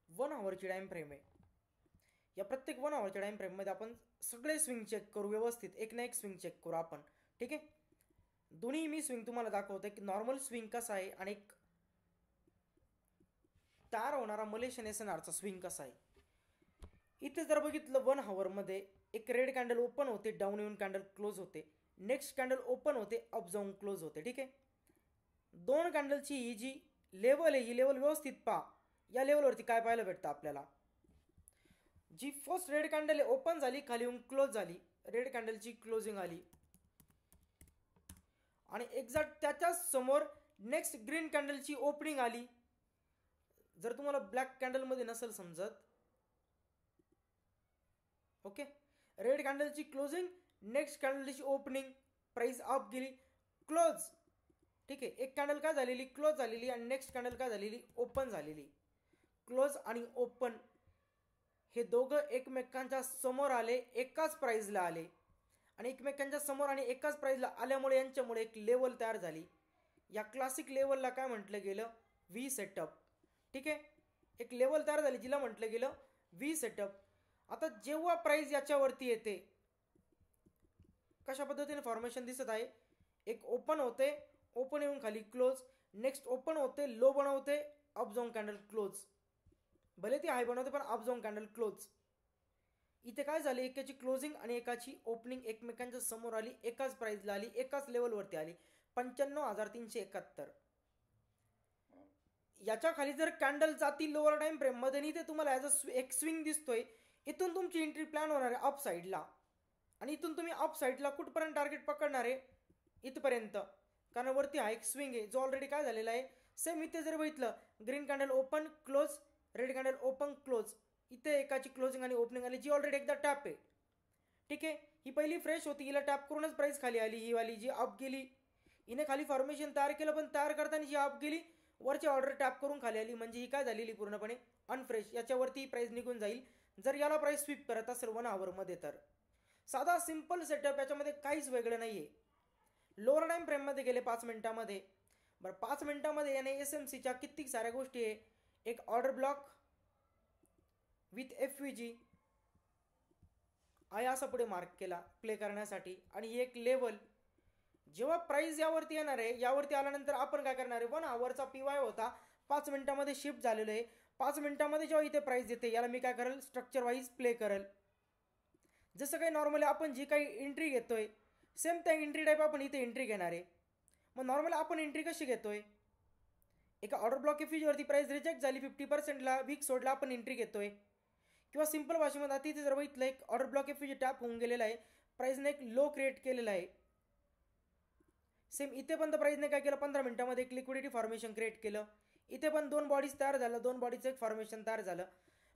1 आवरची टाइम फ्रेम आहे. या प्रत्येक 1 आवरच्या टाइम फ्रेम मध्ये आपण सगळे स्विंग चेक करू व्यवस्थित, एक ना एक स्विंग चेक करू आपण. ठीक आहे. दोन्ही मी स्विंग तुम्हाला दाखवतो की नॉर्मल स्विंग कसा आहे आणि एक तयार होणारा मलेशियन SNRचा स्विंग कसा आहे. इथे जर बघितलं 1 आवर मध्ये एक रेड कॅन्डल ओपन होते, डाऊन येऊन कॅन्डल क्लोज होते, नेक्स्ट कॅन्डल ओपन होते, अप जाऊन क्लोज होते. ठीक आहे. दोन कॅन्डलची ही जी लेवल आहे, ही लेवल व्यवस्थित पहा, या लेवलवरती काय पाहायला भेटतं आपल्याला, जी फर्स्ट रेड कॅन्डल ओपन झाली, खाली येऊन क्लोज झाली, रेड कॅन्डलची क्लोजिंग आली आणि एक्झॅक्ट त्याच्याच समोर नेक्स्ट ग्रीन कॅन्डलची ओपनिंग आली. जर तुम्हाला ब्लॅक कॅन्डल मध्ये नसेल समजत, ओके, रेड कॅन्डलची क्लोजिंग, नेक्स्ट कॅन्डलची ओपनिंग, प्राइस अप गेली, क्लोज. ठीक आहे. एक कॅन्डल काय झालेली, क्लोज झालेली आणि नेक्स्ट कॅन्डल काय झालेली, ओपन झालेली. क्लोज आणि ओपन हे दोघं एकमेकांच्या समोर आले, एकाच प्राइसला आले आणि एकमेकांच्या समोर आणि एकाच प्राइसला आल्यामुळे यांच्यामुळे एक लेवल तयार झाली. या क्लासिक लेवलला काय म्हटलं गेलं, व्ही सेटअप. ठीक आहे. एक लेवल तयार झाली जिला म्हटलं गेलं व्ही सेटअप. आता जेव्हा प्राइस याच्यावरती येते, कशा पद्धतीने फॉर्मेशन दिसत आहे, एक ओपन होते, ओपन येऊन खाली क्लोज, नेक्स्ट ओपन होते, लो बनवते, अप जाऊन कॅन्डल क्लोज, भले ती हाय बनवते पण अप जाऊन कॅन्डल क्लोज. इथे काय झाले, एकाची क्लोजिंग आणि एकाची ओपनिंग एकमेकांच्या समोर आली, एकाच प्राइसला आली, एकाच लेवलवरती आली, 95,371. याच्या खाली जर कॅन्डल जातील लोअर टाइम फ्रेम मध्ये ते तुम्हाला ॲज अ एक स्विंग दिसतोय. इथून तुमची एंट्री प्लॅन होणार आहे अप साईडला, आणि इथून तुम्ही अप साईडला कुठपर्यंत टार्गेट पकडणार आहे, इथपर्यंत. कारण वरती हा एक स्विंग आहे जो ऑलरेडी काय झालेला आहे. सेम इथे जर बघितलं, green candle open close, red candle open close, इथे एकाची क्लोजिंग आणि ओपनिंग आली जी ऑलरेडी एकदा टॅप आहे. ठीक आहे, ही पहिली फ्रेश होती, हिला टॅप करूनच प्राइस खाली आली. ही वाली जी अप गेली, हिने खाली फॉर्मेशन तयार केलं, पण तयार करताना जी अप गेली वरची ऑर्डर टॅप करून खाली आली, म्हणजे ही काय झालेली पूर्णपणे अनफ्रेश. याच्यावरती प्राइस निघून जाईल जर याला प्राइस स्वीप करत असेल 1 आवरमध्ये. तर साधा सिंपल सेटअप, याच्यामध्ये काहीच वेगळं नाहीये. लोअर टाइम फ्रेममध्ये गेले 5 मिनिटामध्ये. बरं 5 मिनिटामध्ये याने SMCच्या किती साऱ्या गोष्टी आहे. एक ऑर्डर ब्लॉक विथ FVG आहे असा पुढे मार्क केला प्ले करण्यासाठी, आणि ही एक लेवल. जेव्हा प्राइस यावरती येणार आहे, यावरती आल्यानंतर आपण काय करणार आहे, 1 आवरचा PY होता 5 मिनिटामध्ये शिफ्ट झालेलं आहे. 5 मिनिटामध्ये जेव्हा इथे प्राइस येते याला मी काय करेल, स्ट्रक्चर वाईज प्ले करेल. जसं काही नॉर्मली आपण जी काही एंट्री घेतोय सेम त्या एंट्री टाईप आपण इथे एंट्री घेणार आहे. मग नॉर्मली आपण एंट्री कशी घेतोय, एका ऑर्डर ब्लॉक FVGवरती प्राइस रिजेक्ट झाली 50%ला, वीक सोडला, आपण एंट्री घेतोय. किंवा सिंपल भाषेमध्ये आता इथे जर बघितलं, एक ऑर्डर ब्लॉक FVG टॅप होऊन गेलेला आहे, प्राइसने एक लो क्रिएट केलेला आहे. सेम इथे पण प्राइसने काय केलं, 15 मिनिटामध्ये एक लिक्विडिटी फॉर्मेशन क्रिएट केलं. इथे पण 2 बॉडीज तयार झालं, 2 बॉडीचं एक फॉर्मेशन तयार झालं.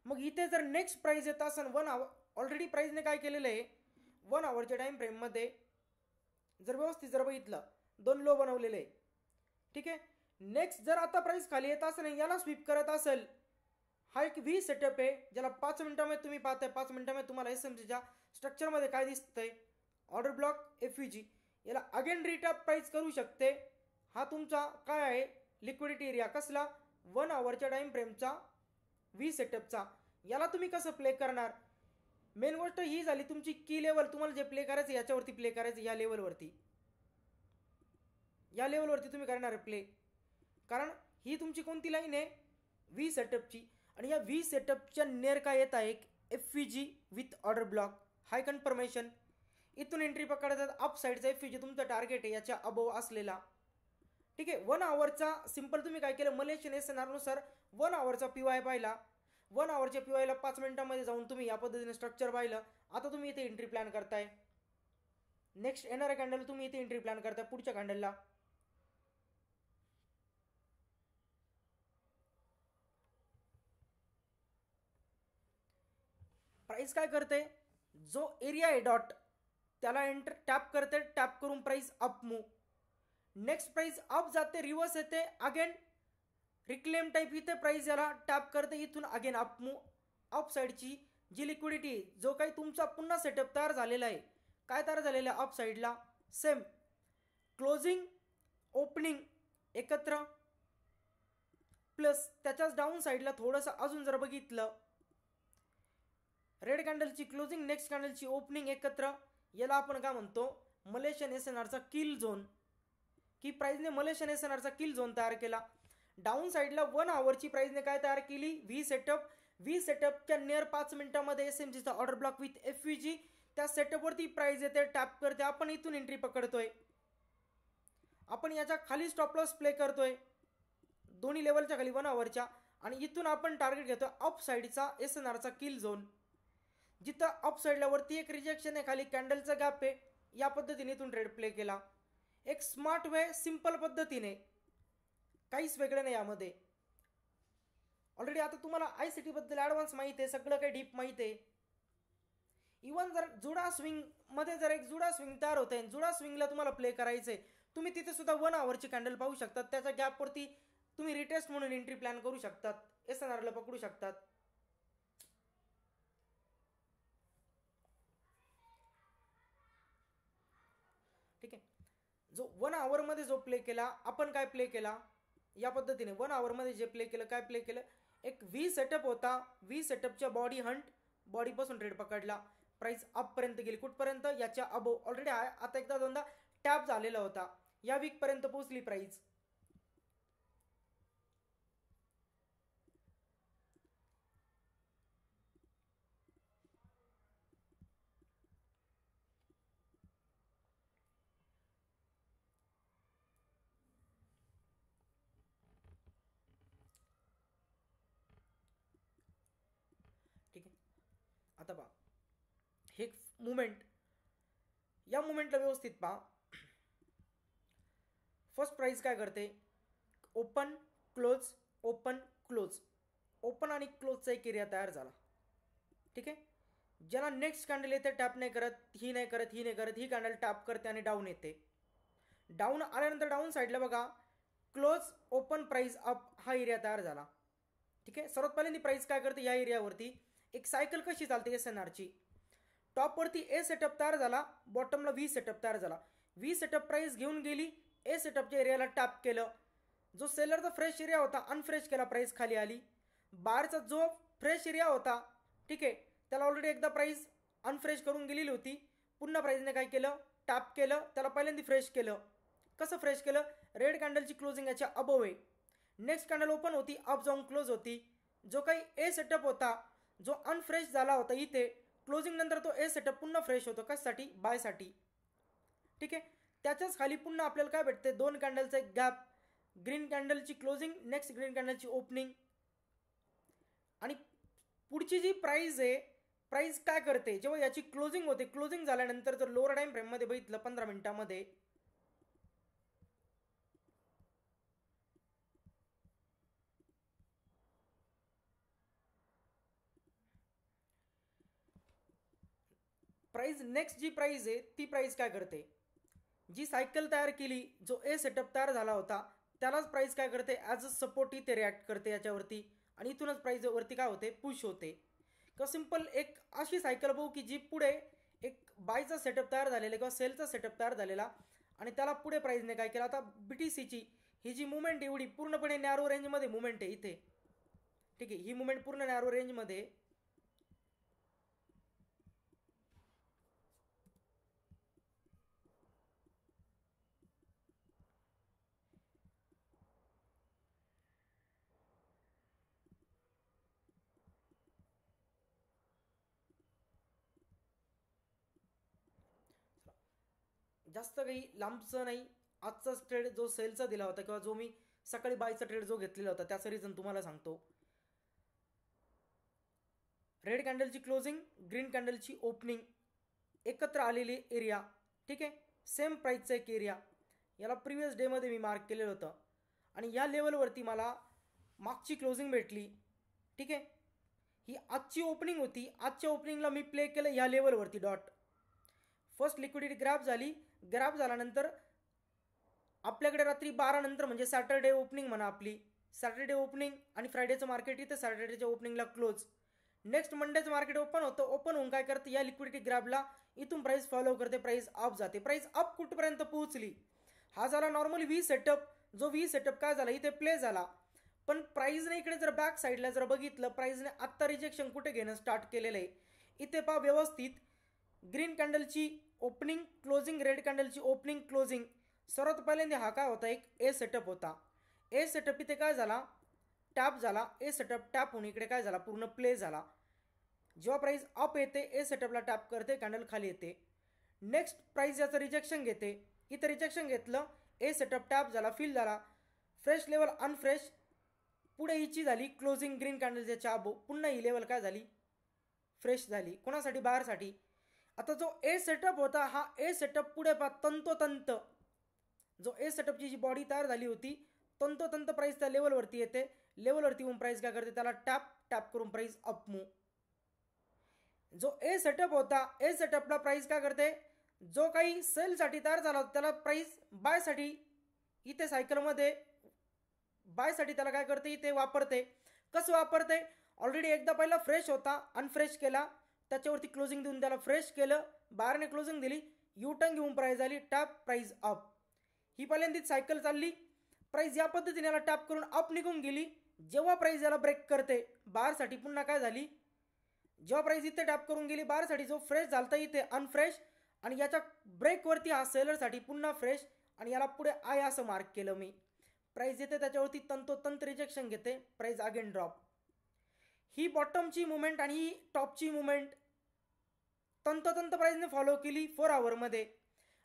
मग इथे जर नेक्स्ट प्राइस येत असेल 1 आवर, ऑलरेडी प्राइसने काय केलेलं आहे, 1 आवरच्या टाइम फ्रेममध्ये जर व्यवस्थित जर बघितलं 2 लो बनवलेले आहे. ठीक आहे, नेक्स्ट जर आता प्राइस खाली येत असेल, याला स्वीप करत असेल, हा एक V सेटअप आहे ज्याला 5 मिनिटांमध्ये तुम्ही पाहताय. 5 मिनिटांमध्ये तुम्हाला SMCच्या स्ट्रक्चरमध्ये काय दिसतंय, ऑर्डर ब्लॉक FVG, याला अगेन रिटॅप प्राइस करू शकते. हा तुमचा काय आहे, लिक्विडिटी एरिया कसला, 1 आवरच्या टाइम फ्रेमचा V सेटअपचा. याला तुम्ही कसं प्ले करणार, मेन गोष्ट ही झाली तुमची की लेवल. तुम्हाला जे प्ले करायचं याच्यावरती प्ले करायचं, या लेवलवरती, या लेवलवरती तुम्ही करणार प्ले. कारण ही तुमची कोणती लाईन आहे, V सेटअपची, आणि या V सेटअपच्या नेर काय येत आहे, एक FVG with order block, high confirmation. इथून एंट्री पकडतात, अप साईडचा FVG तुमचं टार्गेट आहे याच्या अबोव असलेला. ठीक आहे, 1 आवरचा सिंपल तुम्ही काय केलं, मलेशियन SNR नुसार 1 आवरचा PY पाहिला. 1 आवरच्या PYला 5 मिनिटांमध्ये जाऊन तुम्ही या पद्धतीने स्ट्रक्चर पाहिलं. आता तुम्ही इथे एंट्री प्लॅन करताय, नेक्स्ट येणाऱ्या कॅन्डल तुम्ही इथे एंट्री प्लॅन करताय पुढच्या कॅन्डलला. प्राइस काय करते, जो एरिया आहे डॉट त्याला एंटर टॅप करते, टॅप करून price up move. Next price up जाते, रिव्हर्स येते, अगेन रिक्लेम टाइप इथे प्राइस याला टॅप करते, इथून अगेन अप मूव. अप साईडची जी लिक्विडिटी, जो काही तुमचा पुन्हा सेटअप तयार झालेला आहे, काय तयार झालेलं आहे अप साईडला, सेम क्लोजिंग ओपनिंग एकत्र, प्लस त्याच्याच डाऊन साईडला थोडंसं अजून जर बघितलं, रेड कॅन्डलची क्लोजिंग, नेक्स्ट कॅन्डलची ओपनिंग एकत्र, याला आपण काय म्हणतो, मलेशियन SNRचा किल झोन. की प्राइसने मलेशियन SNRचा किल झोन तयार केला. डाऊन साईडला 1 आवरची प्राइसने काय तयार केली, V सेटअप. V सेटअपच्या नियर 5 मिनिटांमध्ये SMCचा ऑर्डर ब्लॉक विथ FVG, त्या सेटअपवरती प्राइस येते, टॅप करते, आपण इथून एंट्री पकडतोय, आपण याच्या खाली स्टॉप लॉस प्ले करतोय दोन्ही लेवलच्या खाली 1 आवरच्या, आणि इथून आपण टार्गेट घेतोय अप साईडचा SNRचा किल झोन, जिथं अप साईडला वरती एक रिजेक्शन आहे, खाली कॅन्डलचा गॅप आहे. या पद्धतीने इथून ट्रेड प्ले केला, एक स्मार्ट वे, सिंपल पद्धतीने, काहीच वेगळं नाही यामध्ये. ऑलरेडी आता तुम्हाला ICT बद्दल ॲडव्हान्स माहिती आहे, सगळं काही डीप माहिती आहे. इवन जर जुडा स्विंग मध्ये जर एक जुडा स्विंग तयार होत आहे, जुडा स्विंगला तुम्हाला प्ले करायचंय, तुम्ही तिथे सुद्धा 1 आवरची कॅन्डल पाहू शकतात. त्याच्या गॅपवरती तुम्ही रिटेस्ट म्हणून एंट्री प्लॅन करू शकतात, SNRला पकडू शकतात. ठीक आहे, जो 1 आवरमध्ये जो प्ले केला आपण, काय प्ले केला या पद्धतीने, 1 आवरमध्ये जे प्ले केलं, काय प्ले केलं, एक V सेटअप होता. V सेटअपच्या बॉडी हंट, बॉडीपासून ट्रेड पकडला, प्राइस अपपर्यंत गेली, कुठपर्यंत, याच्या अबो ऑलरेडी आहे. आता एकदा दोनदा टॅप झालेला होता, या वीकपर्यंत पोहोचली प्राइस. आता पहा हे मुवमेंट, या मुवमेंटला व्यवस्थित पहा. फर्स्ट प्राइस काय करते, open close open close, open आणि क्लोजचा एक एरिया तयार झाला. ठीक आहे. ज्याला नेक्स्ट कॅन्डल येते टॅप नाही करत, ही नाही करत, ही नाही करत, ही कॅन्डल टॅप करते आणि डाऊन येते. डाऊन आल्यानंतर डाऊन साईडला बघा क्लोज ओपन प्राइस अप हा एरिया तयार झाला. ठीक आहे. सर्वात पहिल्यांदा प्राइस काय करते, या एरियावरती एक सायकल कशी चालते SNRची, टॉपवरती ए सेटअप तयार झाला, बॉटमला व्ही सेटअप तयार झाला. व्ही सेटअप प्राइस घेऊन गेली, ए सेटअपच्या एरियाला टॅप केलं, जो सेलरचा फ्रेश एरिया होता अनफ्रेश केला, प्राइस खाली आली. बारचा जो फ्रेश एरिया होता, ठीक आहे, त्याला ऑलरेडी एकदा प्राइस अनफ्रेश करून गेलेली होती, पुन्हा प्राइसने काय केलं, टॅप केलं, त्याला पहिल्यांदा फ्रेश केलं. कसं फ्रेश केलं, रेड कॅन्डलची क्लोजिंग याच्या अबव आहे. नेक्स्ट कॅन्डल ओपन होती, अप जाऊन क्लोज होती. जो काही ए सेटअप होता जो अनफ्रेश झाला होता इथे, क्लोजिंग नंतर तो ए सेटअप पुन्हा फ्रेश होतो, कशासाठी, बायसाठी. ठीक आहे. त्याच्याच खाली पुन्हा आपल्याला काय भेटते, दोन कॅन्डलचा एक गॅप, ग्रीन कॅन्डलची क्लोजिंग, नेक्स्ट ग्रीन कॅन्डलची ओपनिंग. आणि पुढची जी प्राइस आहे, प्राइस काय करते, जेव्हा याची क्लोजिंग होते, क्लोजिंग झाल्यानंतर जर लोअर टाइम फ्रेम मध्ये बघितलं 15 मिनिटांमध्ये, प्राइस नेक्स्ट जी प्राइस आहे ती प्राइस काय करते, जी सायकल तयार केली, जो ए सेटअप तयार झाला होता त्यालाच प्राइस काय करते, ॲज अ सपोर्ट इथे रिॲक्ट करते याच्यावरती, आणि इथूनच प्राइस वरती काय होते, पुश होते. किंवा सिंपल एक अशी सायकल बघू की जी पुढे एक बायचा सेटअप तयार झालेला किंवा सेलचा सेटअप तयार झालेला, आणि त्याला पुढे प्राइसने काय केलं, आता BTCची ही जी मुवमेंट एवढी पूर्णपणे नॅरो रेंजमध्ये मुवमेंट आहे इथे. ठीक आहे. ही मुवमेंट पूर्ण नॅरो रेंजमध्ये, जास्त काही लांबचं नाही. आजचाच ट्रेड जो सेलचा दिला होता किंवा जो मी सकाळी बायचा ट्रेड जो घेतलेला होता त्याचं रिझन तुम्हाला सांगतो. रेड कॅन्डलची क्लोजिंग, ग्रीन कॅन्डलची ओपनिंग, एकत्र आलेली एरिया. ठीक आहे. सेम प्राइसचा एक एरिया, याला प्रिव्हियस डेमध्ये मी मार्क केलेलं होतं, आणि या लेवलवरती मला मागची क्लोजिंग भेटली. ठीक आहे. ही आजची ओपनिंग होती, आजच्या ओपनिंगला मी प्ले केलं या लेवलवरती डॉट. फर्स्ट लिक्विडिटी ग्रॅप झाली, ग्रॅप झाल्यानंतर आपल्याकडे रात्री 12 नंतर म्हणजे सॅटरडे ओपनिंग म्हणा, आपली सॅटरडे ओपनिंग आणि फ्रायडेचं मार्केट इथे सॅटरडेच्या ओपनिंगला क्लोज. नेक्स्ट मंडेचं मार्केट ओपन होतं, ओपन होऊन काय करते, या लिक्विडिटी ग्रॅबला इथून प्राइस फॉलो करते, प्राइस अप जाते. प्राइस अप कुठपर्यंत पोहोचली, हा झाला नॉर्मली व्ही सेटअप. जो व्ही सेटअप काय झाला, इथे प्ले झाला, पण प्राइसने इकडे जर बॅक साईडला जर बघितलं, प्राइसने आत्ता रिजेक्शन कुठे घेणं स्टार्ट केलेलं आहे. इथे पहा व्यवस्थित, ग्रीन कॅन्डलची ओपनिंग क्लोजिंग, रेड कॅन्डलची ओपनिंग क्लोजिंग. सर्वात पहिल्यांदा हा काय होता, एक ए सेटअप होता. ए सेटअप इथे काय झाला, टॅप झाला. ए सेटअप टॅप होऊन इकडे काय झाला, पूर्ण प्ले झाला. जेव्हा प्राइस अप येते, ए सेटअपला टॅप करते, कॅन्डल खाली येते. नेक्स्ट प्राइस याचं रिजेक्शन घेते, इथे रिजेक्शन घेतलं, ए सेटअप टॅप झाला, फिल झाला, फ्रेश लेवल अनफ्रेश, पुढे हिची झाली क्लोजिंग ग्रीन कॅन्डलच्या अबो, पुन्हा ही लेवल काय झाली, फ्रेश झाली. कोणासाठी, बाहेरसाठी. आता जो ए सेटअप होता, हा ए सेटअप पुढे पहा तंतोतंत, जो ए सेटअपची जी बॉडी तयार झाली होती तंतोतंत प्राइस त्या लेवलवरती येते. लेवलवरती येऊन प्राइस काय करते, त्याला टॅप टॅप करून प्राइस अप मूव. जो ए सेटअप होता, ए सेटअपला प्राइस काय करते, जो काही सेलसाठी तयार झाला होता त्याला प्राइस बायसाठी इथे सायकलमध्ये बायसाठी त्याला काय करते, इथे वापरते. कसं वापरते, ऑलरेडी एकदा पहिला फ्रेश होता, अनफ्रेश केला, त्याच्यावरती क्लोजिंग देऊन त्याला फ्रेश केलं, बाहेरने क्लोजिंग दिली, युटर्न घेऊन प्राइस आली, टॅप प्राइस अप. ही पहिल्यांदाच सायकल चालली, प्राइस या पद्धतीने याला टॅप करून अप निघून गेली. जेव्हा प्राइस याला ब्रेक करते बाहेरसाठी, पुन्हा काय झाली, जेव्हा प्राइस इथे टॅप करून गेली बाहेरसाठी, जो फ्रेश झालता इथे अनफ्रेश, आणि याच्या ब्रेकवरती हा सेलरसाठी पुन्हा फ्रेश, आणि याला पुढे आय असं मार्क केलं मी. प्राइस येते त्याच्यावरती तंतोतंत रिजेक्शन घेते, प्राइस अगेन ड्रॉप. ही बॉटमची मुवमेंट आणि ही टॉपची मुवमेंट तंतोतंत प्राइसने फॉलो केली 4 आवरमध्ये,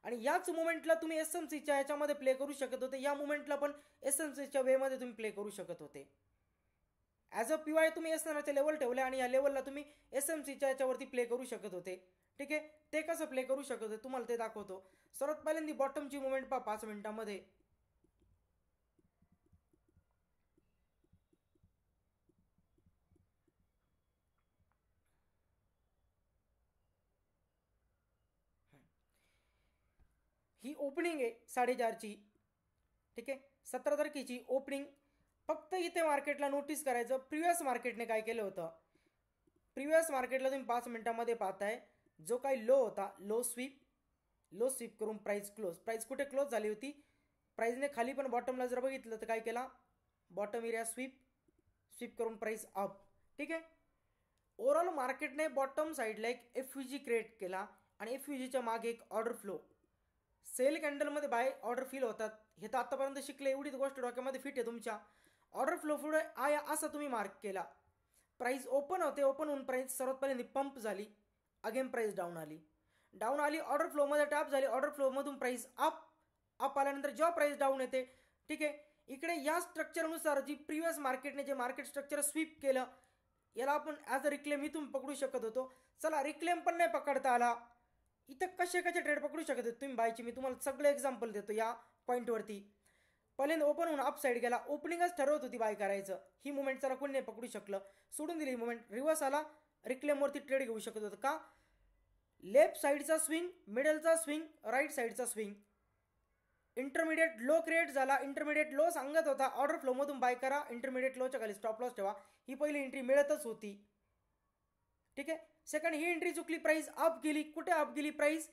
आणि याच मुवमेंटला तुम्ही SMCच्या याच्यामध्ये प्ले करू शकत होते, या मुवमेंटला पण SMCच्या वेमध्ये तुम्ही प्ले करू शकत होते. ॲज अ पी वाय तुम्ही एस एन आरचे लेवल ठेवले आणि या लेवलला तुम्ही एस एम सीच्या याच्यावरती प्ले करू शकत होते. ठीक आहे, ते कसं प्ले करू शकत होते तुम्हाला ते दाखवतो. सर्वात पहिल्यांदा बॉटमची मुवमेंट पहा 5 मिनिटामध्ये. ही ओपनिंग आहे 4:30ची. ठीक आहे, 17 तारखेची ओपनिंग. फक्त इथे मार्केटला नोटीस करायचं प्रिव्हियस मार्केटने काय केलं होतं. प्रिव्हियस मार्केटला तुम्ही 5 मिनिटामध्ये पाहताय जो काही लो होता, लो स्वीप करून प्राइस कुठे क्लोज झाली होती. प्राइसने खाली पण बॉटमला जर बघितलं तर काय केला, बॉटम एरिया स्वीप करून प्राइस अप. ठीक आहे, ओव्हरऑल मार्केटने बॉटम साईडला एक FVG क्रिएट केला आणि FVGच्या मागे एक ऑर्डर फ्लो. सेल कॅन्डलमध्ये बाय ऑर्डर फील होतात, हे तर आतापर्यंत शिकले, एवढीच गोष्ट डोक्यामध्ये फिट आहे तुमच्या. ऑर्डर फ्लो पुढे आया असा तुम्ही मार्क केला. प्राइस ओपन होते, ओपन होऊन प्राइस सर्वात पहिल्यांदा पंप झाली, अगेन प्राइस डाऊन आली, ऑर्डर फ्लोमध्ये टॅप झाली, ऑर्डर फ्लोमधून प्राइस अप आल्यानंतर जेव्हा प्राइस डाऊन येते. ठीक आहे, इकडे या स्ट्रक्चरनुसार जी प्रिव्हियस मार्केटने जे मार्केट स्ट्रक्चर स्वीप केलं याला आपण ॲज अ रिक्लेम इथून पकडू शकत होतो. चला, रिक्लेम पण नाही पकडता आला, इथं कसे ट्रेड पकडू शकत होते तुम्ही बायची. मी तुम्हाला सगळे एक्झाम्पल देतो या पॉईंटवरती. पहिल्यांदा ओपन होऊन अप साईड गेला, ओपनिंगच ठरवत होती बाय करायचं, ही मुवमेंट चला कोणी नाही पकडू शकलं, सोडून दिली ही मुवमेंट. रिव्हर्स आला, रिक्लेमवरती ट्रेड घेऊ शकत होतं का. लेफ्ट साईडचा स्विंग, मिडलचा स्विंग, राईट साईडचा स्विंग. इंटरमिडिएट लो क्रिएट झाला, इंटरमिडिएट लो सांगत होता ऑर्डर फ्लोमधून बाय करा, इंटरमिडिएट लोच्या खाली स्टॉप लॉस ठेवा. ही पहिली एंट्री मिळतच होती. ठीक आहे, सेकंड ही एंट्री चुकली, प्राइस अप गेली. कुठे अप गेली प्राइस,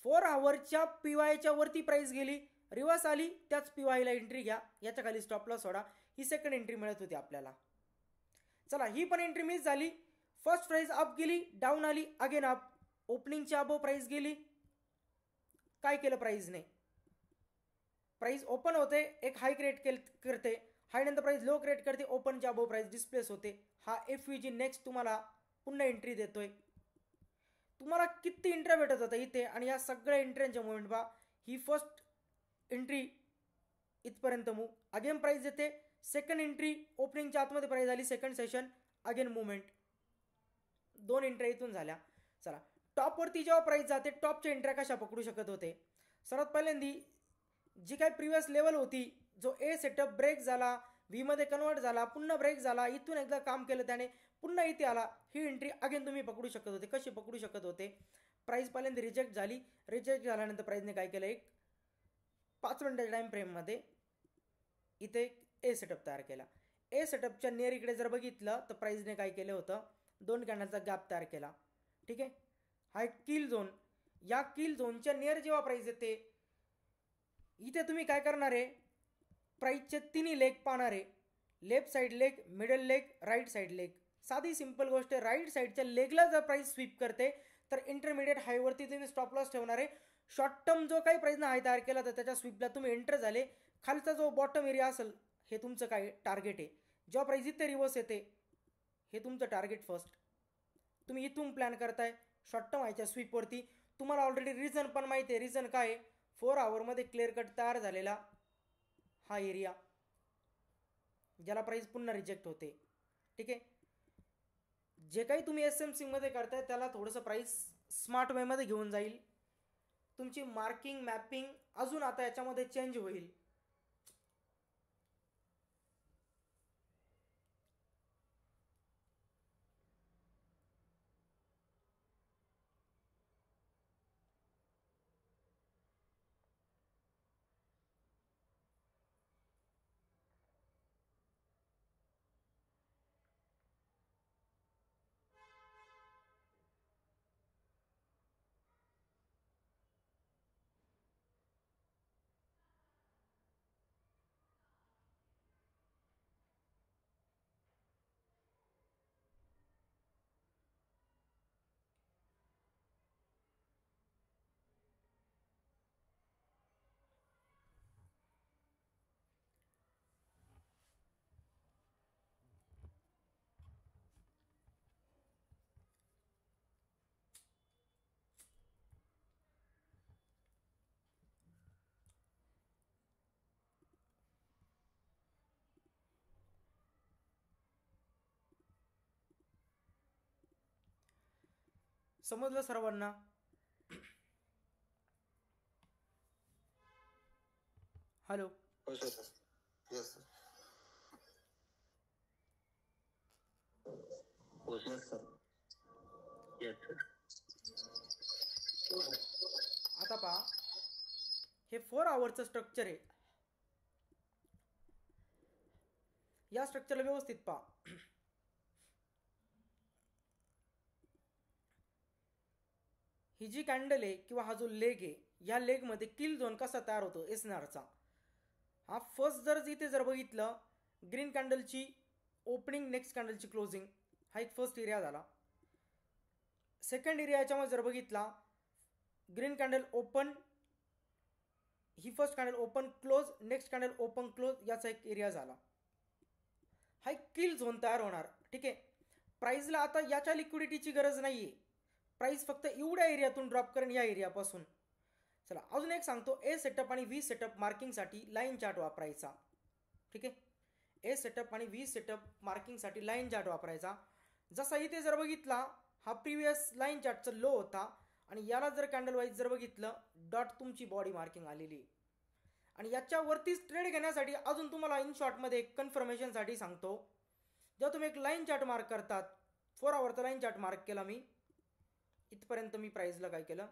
4 आवरच्या PYच्या वरती प्राइस गेली, रिव्हर्स आली, त्याच PYला एंट्री घ्या, याच्या खाली स्टॉप लॉस सोडा. ही सेकंड एंट्री मिळत होती आपल्याला. चला, ही पण एंट्री मिस झाली. फर्स्ट प्राइस अप गेली, डाऊन आली, अगेन अप, ओपनिंगच्या अबो प्राइस गेली. काय केलं प्राइसने, प्राइस ओपन होते, एक हाय क्रिएट करते, हाय नंतर प्राइस लो क्रिएट करते, ओपनच्या अबो प्राइस डिस्प्लेस होते. हा FVG नेक्स्ट तुम्हाला पुन्हा एंट्री देतोय. तुम्हाला किती एंट्री भेटत होता इथे, आणि या सगळ्या एंट्रीच्या मुवमेंट पहा. ही फर्स्ट एंट्री इथपर्यंत मूव, अगेन प्राइस येते. सेकंड एंट्री ओपनिंगच्या आतमध्ये प्राइस आली, second session again movement. 2 entry इथून झाल्या. चला, टॉपवरती जेव्हा प्राइस जाते, टॉपच्या एंट्र्या कशा पकडू शकत होते. सर्वात पहिल्यांदी जी काही प्रिव्हियस लेवल होती, जो ए सेटअप ब्रेक झाला, व्ही मध्ये कन्वर्ट झाला, पुन्हा ब्रेक झाला, इथून एकदा काम केलं त्याने, पुन्हा इथे आला, ही एंट्री अगेन तुम्ही पकडू शकत होते. कशी पकडू शकत होते, प्राइस पहिल्यांदा रिजेक्ट झाल्यानंतर प्राइसने काय केलं, एक 5 मिनिटाच्या टाइम फ्रेममध्ये इथे ए सेटअप तयार केला. ए सेटअपच्या नियर इकडे जर बघितलं तर प्राइसने काय केलं होतं, 2 कॅन्डलचा गॅप तयार केला. ठीक आहे, हा एक किल झोन, या किल झोनच्या नियर जेव्हा प्राइस येते, इथे तुम्ही काय करणार आहे, प्राइसचे तिन्ही लेग पाहणार आहे. Left side leg, middle leg, right side leg. साधी सिंपल गोष्ट आहे, राईट साईडच्या लेगला जर प्राइस स्वीप करते तर इंटरमिडिएट हायवरती तुम्ही स्टॉप लॉस ठेवणार आहे. शॉर्ट टर्म जो काही प्राइसने हाय तयार केला तर त्याच्या स्वीपला तुम्ही एंटर झाले. खालचा जो बॉटम एरिया असेल हे तुमचं काय टार्गेट आहे. जेव्हा प्राइस इथे रिव्हर्स येते, हे तुमचं टार्गेट फर्स्ट. तुम्ही इथून प्लॅन करताय शॉर्ट टर्म व्हायच्या स्वीपवरती. तुम्हाला ऑलरेडी रिझन पण माहिती आहे. रिझन काय आहे, 4 आवरमध्ये क्लिअर कट तयार झालेला हा एरिया, ज्याला प्राइस पुन्हा रिजेक्ट होते. ठीक आहे, जे काही तुम्ही SMC मध्ये करताय त्याला थोडंसं प्राइस स्मार्ट वेमध्ये घेऊन जाईल. तुमची मार्किंग मॅपिंग अजून आता याच्यामध्ये चेंज होईल. समजलं सर्वांना? हॅलो. हो सर. Yes sir. हो सर. Yes sir. आता पहा, हे 4 आवरचं स्ट्रक्चर आहे. या स्ट्रक्चरला व्यवस्थित पहा. ही जी कॅन्डल आहे किंवा हा जो लेग आहे, या लेगमध्ये किल झोन कसा तयार होतो एसएनआरचा. हा फर्स्ट जर इथे जर बघितलं, ग्रीन कॅन्डलची ओपनिंग नेक्स्ट कॅन्डलची क्लोजिंग, हा एक फर्स्ट एरिया झाला. सेकंड एरिया याच्यामध्ये जर बघितला, ग्रीन कॅन्डल ओपन, ही first candle open close, next candle open close, याचा एक एरिया झाला. हा एक किल झोन तयार होणार. ठीक आहे. प्राइसला आता याच्या लिक्विडिटीची गरज नाही आहे. प्राइस फक्त एवढ्या एरियातून ड्रॉप करेन, या एरियापासून. चला अजून एक सांगतो, ए सेटअप आणि व्ही सेटअप मार्किंगसाठी लाईन चार्ट वापरायचा. ठीक आहे. ए सेटअप आणि व्ही सेटअप मार्किंगसाठी लाईन चार्ट वापरायचा. जसा इथे जर बघितला, हा प्रिव्हियस लाईन चार्टचा लो होता आणि याला जर कॅन्डल वाईज जर बघितलं, डॉट तुमची बॉडी मार्किंग आलेली. आणि याच्यावरतीच ट्रेड घेण्यासाठी अजून तुम्हाला इन शॉर्टमध्ये एक कन्फर्मेशनसाठी सांगतो. जेव्हा तुम्ही एक लाईन चार्ट मार्क करतात, 4 आवरचा लाईन चार्ट मार्क केला मी इथपर्यंत, मी प्राइसला काय केलं,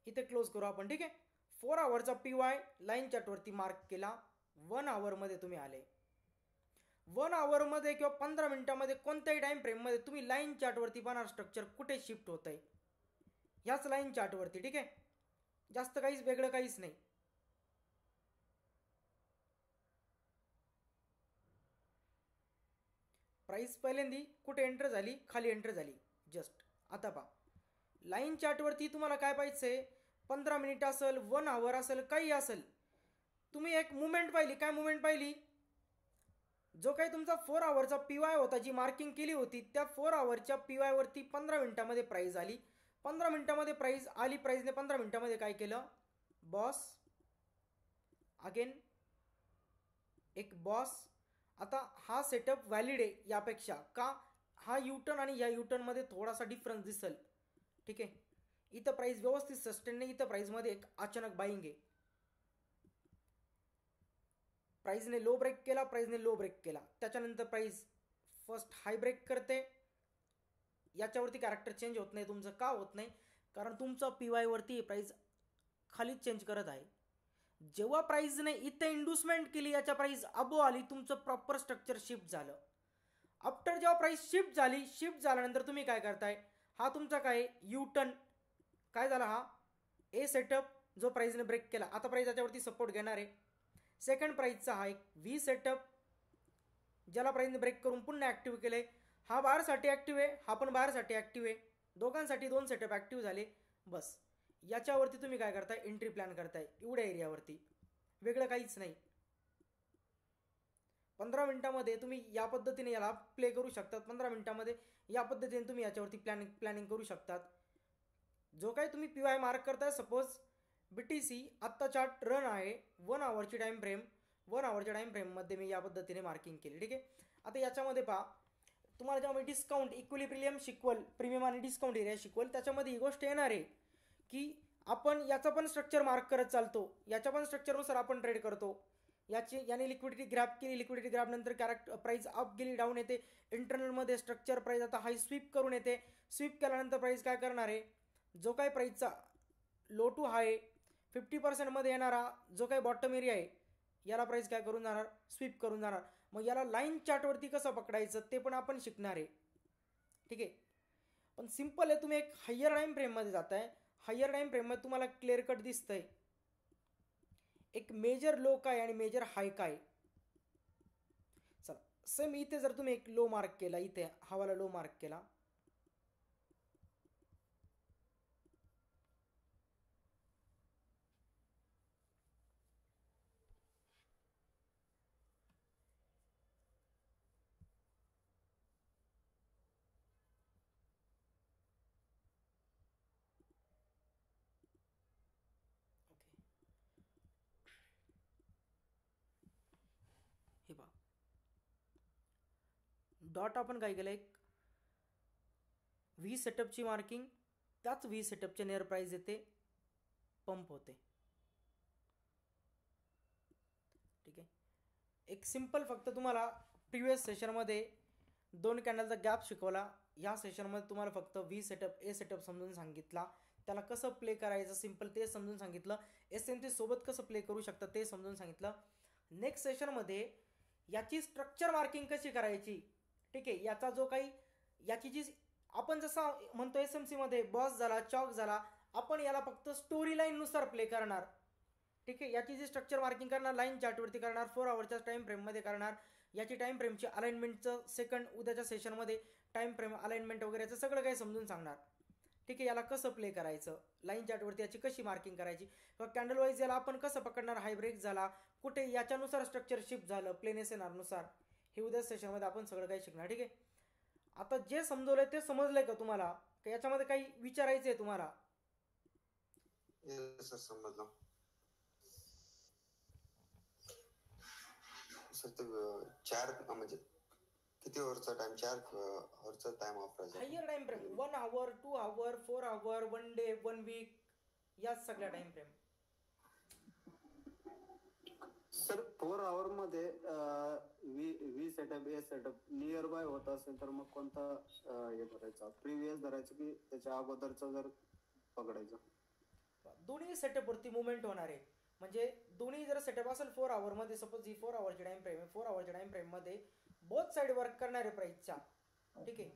इथे क्लोज करू आपण. ठीक आहे. 4 आवरचा PY लाईन चार्टवरती मार्क केला. 1 आवरमध्ये तुम्ही आले. 1 आवरमध्ये किंवा 15 मिनिटामध्ये कोणत्याही टाइम फ्रेममध्ये तुम्ही लाईन चार्टवरती पाहणार स्ट्रक्चर कुठे शिफ्ट होत आहे, ह्याच लाईन चार्टवरती. ठीक आहे. जास्त काहीच वेगळं काहीच नाही. प्राइस पहिल्यांदी कुठे एंटर झाली, खाली एंटर झाली जस्ट. आता पहा, लाईन चार्टवरती तुम्हाला काय पाहिजे, 15 मिनिट असेल, 1 आवर असेल, काही असेल, तुम्ही एक मुवमेंट पाहिली. काय मुवमेंट पाहिली? जो काही तुमचा 4 आवरचा PY होता, जी मार्किंग केली होती, त्या 4 आवरच्या PY वरती 15 मिनिटामध्ये प्राइस आली. 15 मिनिटामध्ये प्राइस आली. प्राइसने 15 मिनिटामध्ये काय केलं, बॉस अगेन एक बॉस. आता हा सेटअप व्हॅलिड आहे यापेक्षा, का हा युटर्न आणि या युटर्नमध्ये थोडासा डिफरन्स दिसेल. ठीक आहे. इथं प्राइस व्यवस्थित सस्टेन नाही, इथं प्राइसमध्ये एक अचानक बाईंग आहे. प्राइसने लो ब्रेक केला, प्राइसने लो ब्रेक केला, त्याच्यानंतर प्राइस फर्स्ट हाय ब्रेक करते. याच्यावरती कॅरेक्टर चेंज होत नाही तुमचं. का होत नाही? कारण तुमचं PY वरती प्राइस खालीच चेंज करत आहे. जेव्हा प्राइसने इथे इंड्युसमेंट केली, याच्या प्राइस अबो आली, तुमचं प्रॉपर स्ट्रक्चर शिफ्ट झालं. आफ्टर जेव्हा प्राइस शिफ्ट झाली, शिफ्ट झाल्यानंतर तुम्ही काय करताय, हा तुमचा काय यू टर्न काय झाला, हा ए सेटअप जो प्राइसने ब्रेक केला, आता प्राइस याच्यावरती सपोर्ट घेणार आहे. सेकंड प्राइसचा हा एक व्ही सेटअप, ज्याला प्राइसने ब्रेक करून पुन्हा ॲक्टिव्ह केले. हा बाहेरसाठी ॲक्टिव्ह आहे, हा पण बाहेरसाठी ॲक्टिव्ह आहे. दोघांसाठी 2 सेटअप ॲक्टिव्ह झाले. बस याच्यावरती तुम्ही काय करताय, एंट्री प्लॅन करताय एवढ्या एरियावरती, वेगळं काहीच नाही. 15 मिनिटामध्ये तुम्ही या पद्धतीने याला प्ले करू शकतात. 15 मिनिटामध्ये या पद्धतीने तुम्ही याच्यावरती प्लॅनिंग करू शकतात. जो काही तुम्ही PY मार्क करताय, सपोज BTC आत्ता चार्ट रन आहे 1 आवरची टाइम फ्रेम, 1 आवरच्या टाइम फ्रेममध्ये मी या पद्धतीने मार्किंग केली. ठीक आहे. आता याच्यामध्ये पहा, तुम्हाला जेव्हा मी डिस्काउंट इक्विलिब्रियम शिकवल, प्रीमियम आणि डिस्काउंट एरिया शिकवल, त्याच्यामध्ये ही गोष्ट येणार आहे की आपण याचा पण स्ट्रक्चर मार्क करत चालतो, याच्या पण स्ट्रक्चरनुसार आपण ट्रेड करतो. याने लिक्विडिटी ग्रॅब केली, लिक्विडिटी ग्रॅब नंतर प्राइस अप गेली, डाऊन येते. इंटरनलमध्ये स्ट्रक्चर प्राइस आता हाय स्वीप करून येते. स्वीप केल्यानंतर प्राइस काय करणार आहे, जो काही प्राइसचा लो टू हाय 50% येणारा जो काही बॉटम एरिया आहे, याला प्राइस काय करून जाणार, स्वीप करून जाणार. मग याला लाईन चार्टवरती कसं पकडायचं ते पण आपण शिकणार आहे. ठीक आहे. पण सिम्पल आहे, तुम्ही एक हायर टाइम फ्रेममध्ये जाताय. हायर टाइम फ्रेममध्ये तुम्हाला क्लिअर कट दिसतंय एक मेजर लो काय आणि मेजर हाय काय. चला सेम इथे जर तुम्ही एक लो मार्क केला, इथे हवाला लो मार्क केला, हे पहा डॉट आपण काय केलं, एक व्ही सेटअपची मार्किंग त्याच व्ही सेटअपच्या नियर प्राईस येते, पंप होते. ठीक आहे. एक सिंपल फक्त तुम्हाला प्रिव्हियस सेशनमध्ये 2 कॅन्डलचा गॅप शिकवला. या सेशनमध्ये तुम्हाला फक्त व्ही सेटअप ए सेटअप समजून सांगितला, त्याला कसं प्ले करायचं सिंपल ते समजून सांगितलं, SMC सोबत कसं प्ले करू शकतं ते समजून सांगितलं. नेक्स्ट सेशनमध्ये याची स्ट्रक्चर मार्किंग कशी करायची, ठीक आहे, याचा जो काही याची जी आपण जसं म्हणतो SMC मध्ये बॉस झाला, चॉक झाला, आपण याला फक्त स्टोरी लाईननुसार प्ले करणार. ठीक आहे. याची जी स्ट्रक्चर मार्किंग करणार लाईन चार्टवरती करणार, 4 आवरच्या टाईम फ्रेममध्ये करणार. याची टाईम फ्रेमची अलाइनमेंटचं सेकंड उद्याच्या सेशनमध्ये टाईम फ्रेम अलाइनमेंट वगैरे याचं सगळं काही समजून सांगणार. ठीक आहे. याला कसं प्ले करायचं, लाईन चार्टवरती याची कशी मार्किंग करायची, किंवा कॅन्डल वाईज याला आपण कसं पकडणार, हाय ब्रेक झाला कुठे याच्यानुसार स्ट्रक्चर शिफ्ट झालं प्लेन SNR नुसार, हे उद्या सेशनमध्ये आपण सगळं काही शिकणार. ठीक आहे. आता जे समजवलंय ते समजलंय का तुम्हाला, का याच्यामध्ये काही विचारायचं आहे तुम्हाला? सर समजलं सर. ते 4 म्हणजे किती आवरचा टाइम, 4 आवरचा टाइम वापरायचा, हायर टाइम फ्रेम 1 आवर 2 आवर 4 आवर 1 डे 1 वीक, या सगळ्या टाइम फ्रेम. सर 4 आवर मध्ये V setup A setup near by होत असेल तर मग कोणता हे करायचा, प्रिव्हियस धरायचं की त्याच्या अगोदरचा जर पकडायचं? दोन्ही सेटअपवरती मुवमेंट होणार आहे. म्हणजे दोन्ही जर सेटअप असेल 4 आवरमध्ये, सपोज ही 4 आवरची टाइम फ्रेम आहे, 4 आवरच्या टाइम फ्रेममध्ये बोथ साईड वर्क करणार आहे प्राईसच्या. ठीक आहे.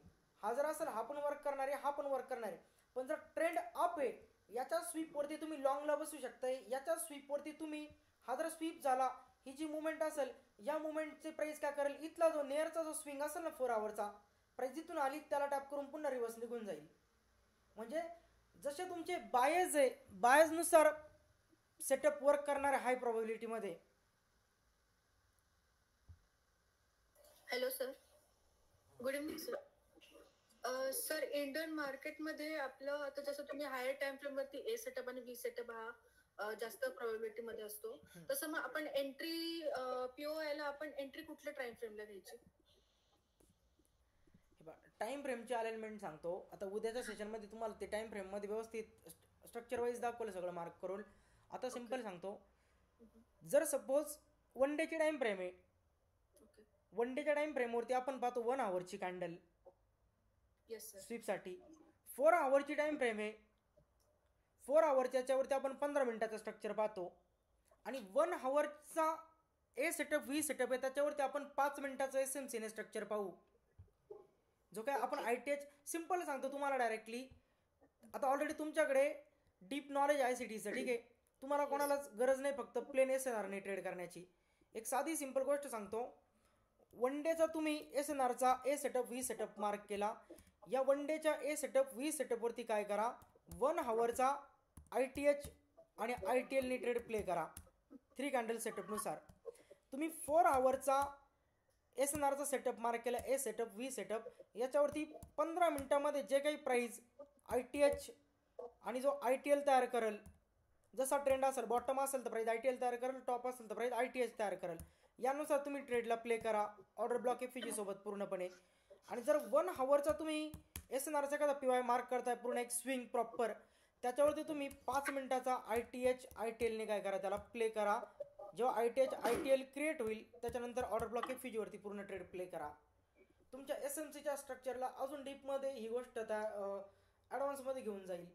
हा जर असेल हा पण वर्क करणार आहे, हा पण वर्क करणार आहे, पण जर ट्रेंड अप आहे याच्या स्वीपवरती तुम्ही लॉंगला बसू शकताय, याच्या स्वीपवरती तुम्ही, हा जर स्वीप झाला ही जी मुवमेंट असेल या मुवमेंटचे प्राइस काय करेल, इथला जो नेअरचा जो स्विंग असेल ना 4 आवरचा, प्राइस जिथून आली त्याला टॅप करून पुन्हा रिव्हर्स निघून जाईल. म्हणजे जसे तुमचे बायज आहे, बायजनुसार सेटअप वर्क करणार आहे हाय प्रोबॅबिलिटीमध्ये. Hello sir, good evening sir. Sir Indian मार्केटमध्ये आपलं आता जसं तुम्ही हायर टाइम फ्रेम वरती ए सेटअप आणि बी सेटअप हा जास्त प्रोबॅबिलिटी मध्ये असतो, तसं मग आपण एंट्री POI ला आपण एंट्री कुठल्या टाइम फ्रेमला घ्यायची? टाइम फ्रेमची अलाइनमेंट सांगतो. आता उद्याच्या सेशनमध्ये तुम्हाला ते टाइम फ्रेममध्ये व्यवस्थित स्ट्रक्चर वाईज दाखवलं सगळं मार्क करून. आता सिंपल सांगतो, जर सपोज 1 डेची टाइम फ्रेम आहे, 1 डेच्या टाइम फ्रेमवरती आपण पाहतो 1 आवरची कॅन्डल स्वीपसाठी, 4 आवरची टाइम फ्रेम आहे, 4 आवरच्या याच्यावरती आपण 15 मिनिटाचं स्ट्रक्चर पाहतो, आणि 1 आवरचा ए सेटअप व्ही सेटअप आहे त्याच्यावरती आपण 5 मिनिटाचं SMC ने स्ट्रक्चर पाहू. जो काय आपण ITH सिंपल सांगतो तुम्हाला डायरेक्टली. आता ऑलरेडी तुमच्याकडे डीप नॉलेज आहे ICTचं. ठीक आहे. तुम्हाला कोणालाच गरज नाही फक्त प्लेन SNR ने ट्रेड करण्याची. एक साधी सिंपल गोष्ट सांगतो, 1 डेचा तुम्ही SNRचा ए सेटअप व्ही सेटअप मार्क केला, या 1 डेच्या ए सेटअप व्ही सेटअपवरती काय करा, 1 आवरचा ITH आणि ITL ने ट्रेड प्ले करा 3 कॅन्डल सेटअपनुसार. तुम्ही 4 आवरचा SNRचा सेटअप मार्क केला, ए सेटअप व्ही सेटअप, याच्यावरती 15 मिनिटामध्ये जे काही प्राइस ITH आणि जो ITL तयार करेल, जसा ट्रेंड असेल बॉटम असेल तर प्राइस ITL तयार करेल, टॉप असेल तर प्राइस ITH तयार करेल, यानुसार तुम्ही ट्रेडला प्ले करा ऑर्डर ब्लॉक FG सोबत पूर्णपणे. आणि जर 1 आवरचा तुम्ही SNRचा एखादा POI मार्क करताय पूर्ण एक स्विंग प्रॉपर, त्याच्यावरती तुम्ही 5 मिनिटाचा ITH ITL ने काय करा, त्याला प्ले करा. जेव्हा ITH ITL क्रिएट होईल त्याच्यानंतर ऑर्डर ब्लॉक FG वरती पूर्ण ट्रेड प्ले करा. तुमच्या SMCच्या स्ट्रक्चरला अजून डीपमध्ये ही गोष्ट ॲडव्हान्समध्ये घेऊन जाईल.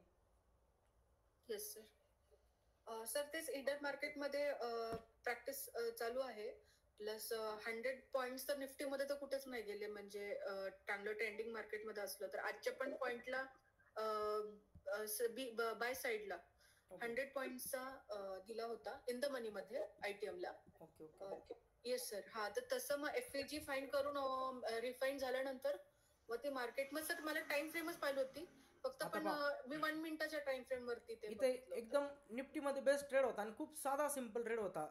Yes sir. सर तेच इंडियन मार्केटमध्ये प्रॅक्टिस चालू आहे, प्लस 100 पॉइंट्स तर निफ्टीमध्ये तर कुठेच नाही गेले, म्हणजे चांगलं ट्रेंडिंग मार्केटमध्ये असलं तर आजच्या पण पॉइंटला बाय साईडला 100 पॉइंटचा दिला होता इन द मनी मध्ये ITM ला. Yes sir. हा, तर तसं मग FAG फाईन करून रिफाईन झाल्यानंतर मग ते मार्केटमध्ये सर मला टाइम फ्रेमच पाहिली होती फक्त, पण मी 1 मिनिटाच्या टाइम फ्रेम वरती ते इथे एकदम निफ्टीमध्ये बेस्ट ट्रेड होता आणि खूप साधा सिंपल ट्रेड होता.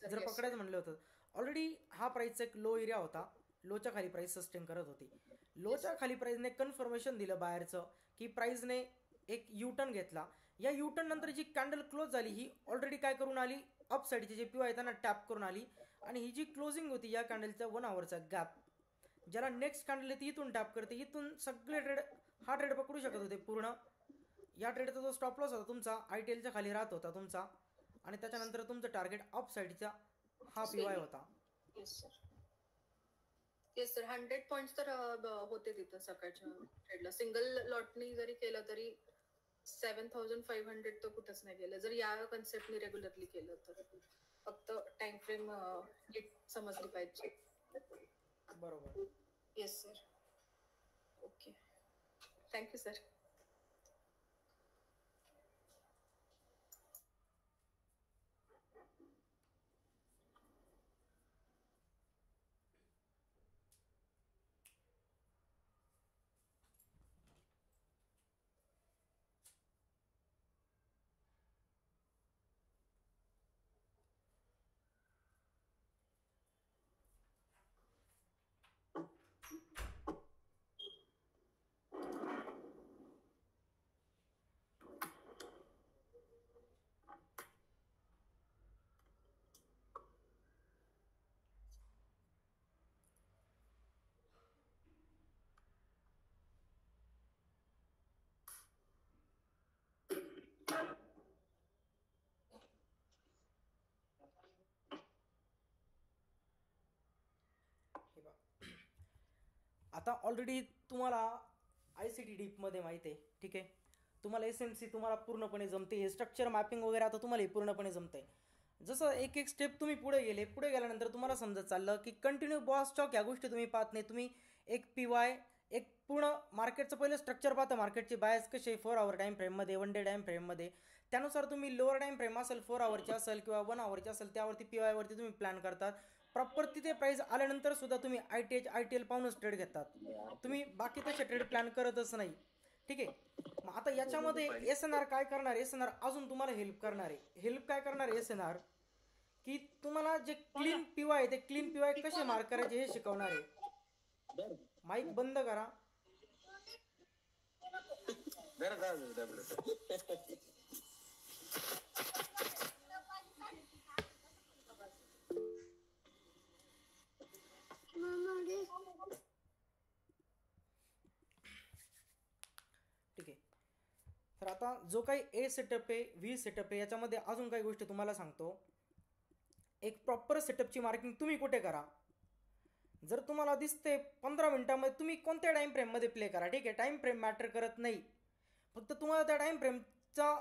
जर पकडायचं म्हणलं होतं, ऑलरेडी हा प्राइसचा एक लो एरिया होता, लोच्या खाली प्राइस सस्टेन करत होती. लोच्या खाली प्राइसने कन्फर्मेशन दिलं बाहेरचं की प्राइसने एक U-टर्न घेतला. या U-टर्न नंतर जी कॅन्डल क्लोज झाली ही ऑलरेडी काय करून आली, अप साईडचे जे POI त्यांना टॅप करून आली, आणि ही जी क्लोजिंग होती या कॅन्डलचा 1 आवरचा गॅप, ज्याला नेक्स्ट कॅन्डल येते इथून टॅप करते, इथून सगळे ट्रेड हा ट्रेड पकडू शकत होते पूर्ण. या ट्रेडचा जो स्टॉप लॉस होता तुमचा ITLच्या खाली राहत होता तुमचा, आणि त्याच्यानंतर तुमचं टार्गेट अप साईडचा हा PY होता. येस सर 100 पॉइंट्स तर होते तिथं सकाळच्या ट्रेडला. सिंगल लॉटनी जरी केलं तरी 7500 तर कुठंच नाही गेलं, जर या कन्सेप्टनी रेग्युलरली केलं तर. फक्त टाइम फ्रेम समजली पाहिजे. बरोबर. Yes sir. Okay, thank you sir. आता ऑलरेडी तुम्हाला ICT डीपमध्ये माहिती आहे, ठीक आहे. तुम्हाला SMC तुम्हाला पूर्णपणे जमते, हे स्ट्रक्चर मॅपिंग वगैरे आता तुम्हाला हे पूर्णपणे जमते. जसं एक एक स्टेप तुम्ही पुढे गेल्यानंतर तुम्हाला समजत चाललं की कंटिन्यू बॉस स्टॉक या गोष्टी तुम्ही पाहत नाही. तुम्ही एक PY, एक पूर्ण मार्केटचं पहिलं स्ट्रक्चर पाहता, मार्केटचे बायस कसे 4 आवर टाईम फ्रेममध्ये, 1 डे टाईम फ्रेममध्ये. त्यानुसार तुम्ही लोअर टाईम फ्रेम असेल 4 आवरची असेल किंवा 1 आवरची असेल त्यावरती PY वरती तुम्ही प्लॅन करतात. प्रॉपर तिथे प्राइस आल्यानंतर सुद्धा तुम्ही ITL पाहूनच ट्रेड घेतात. तुम्ही बाकी तसे ट्रेड प्लॅन करतच नाही, ठीक आहे. मग आता याच्यामध्ये SNR काय करणार? SNR अजून तुम्हाला हेल्प करणार आहे. हेल्प काय करणार आहे SNR? की तुम्हाला जे क्लीन PY आहे ते क्लीन PY कसे मार्क करायचे हे शिकवणार आहे. माईक बंद करा. ठीक आहे. तर आता जो काही A सेटअप आहे, V सेटअप आहे, याच्यामध्ये अजून काही गोष्टी तुम्हाला सांगतो. एक प्रॉपर सेटअपची मार्किंग तुम्ही कुठे करा. जर तुम्हाला दिसते 15 मिनिटांमध्ये, तुम्ही कोणत्या टाइम फ्रेममध्ये प्ले करा, ठीक आहे. टाइम फ्रेम मॅटर करत नाही, फक्त तुम्हाला त्या टाइम फ्रेमचा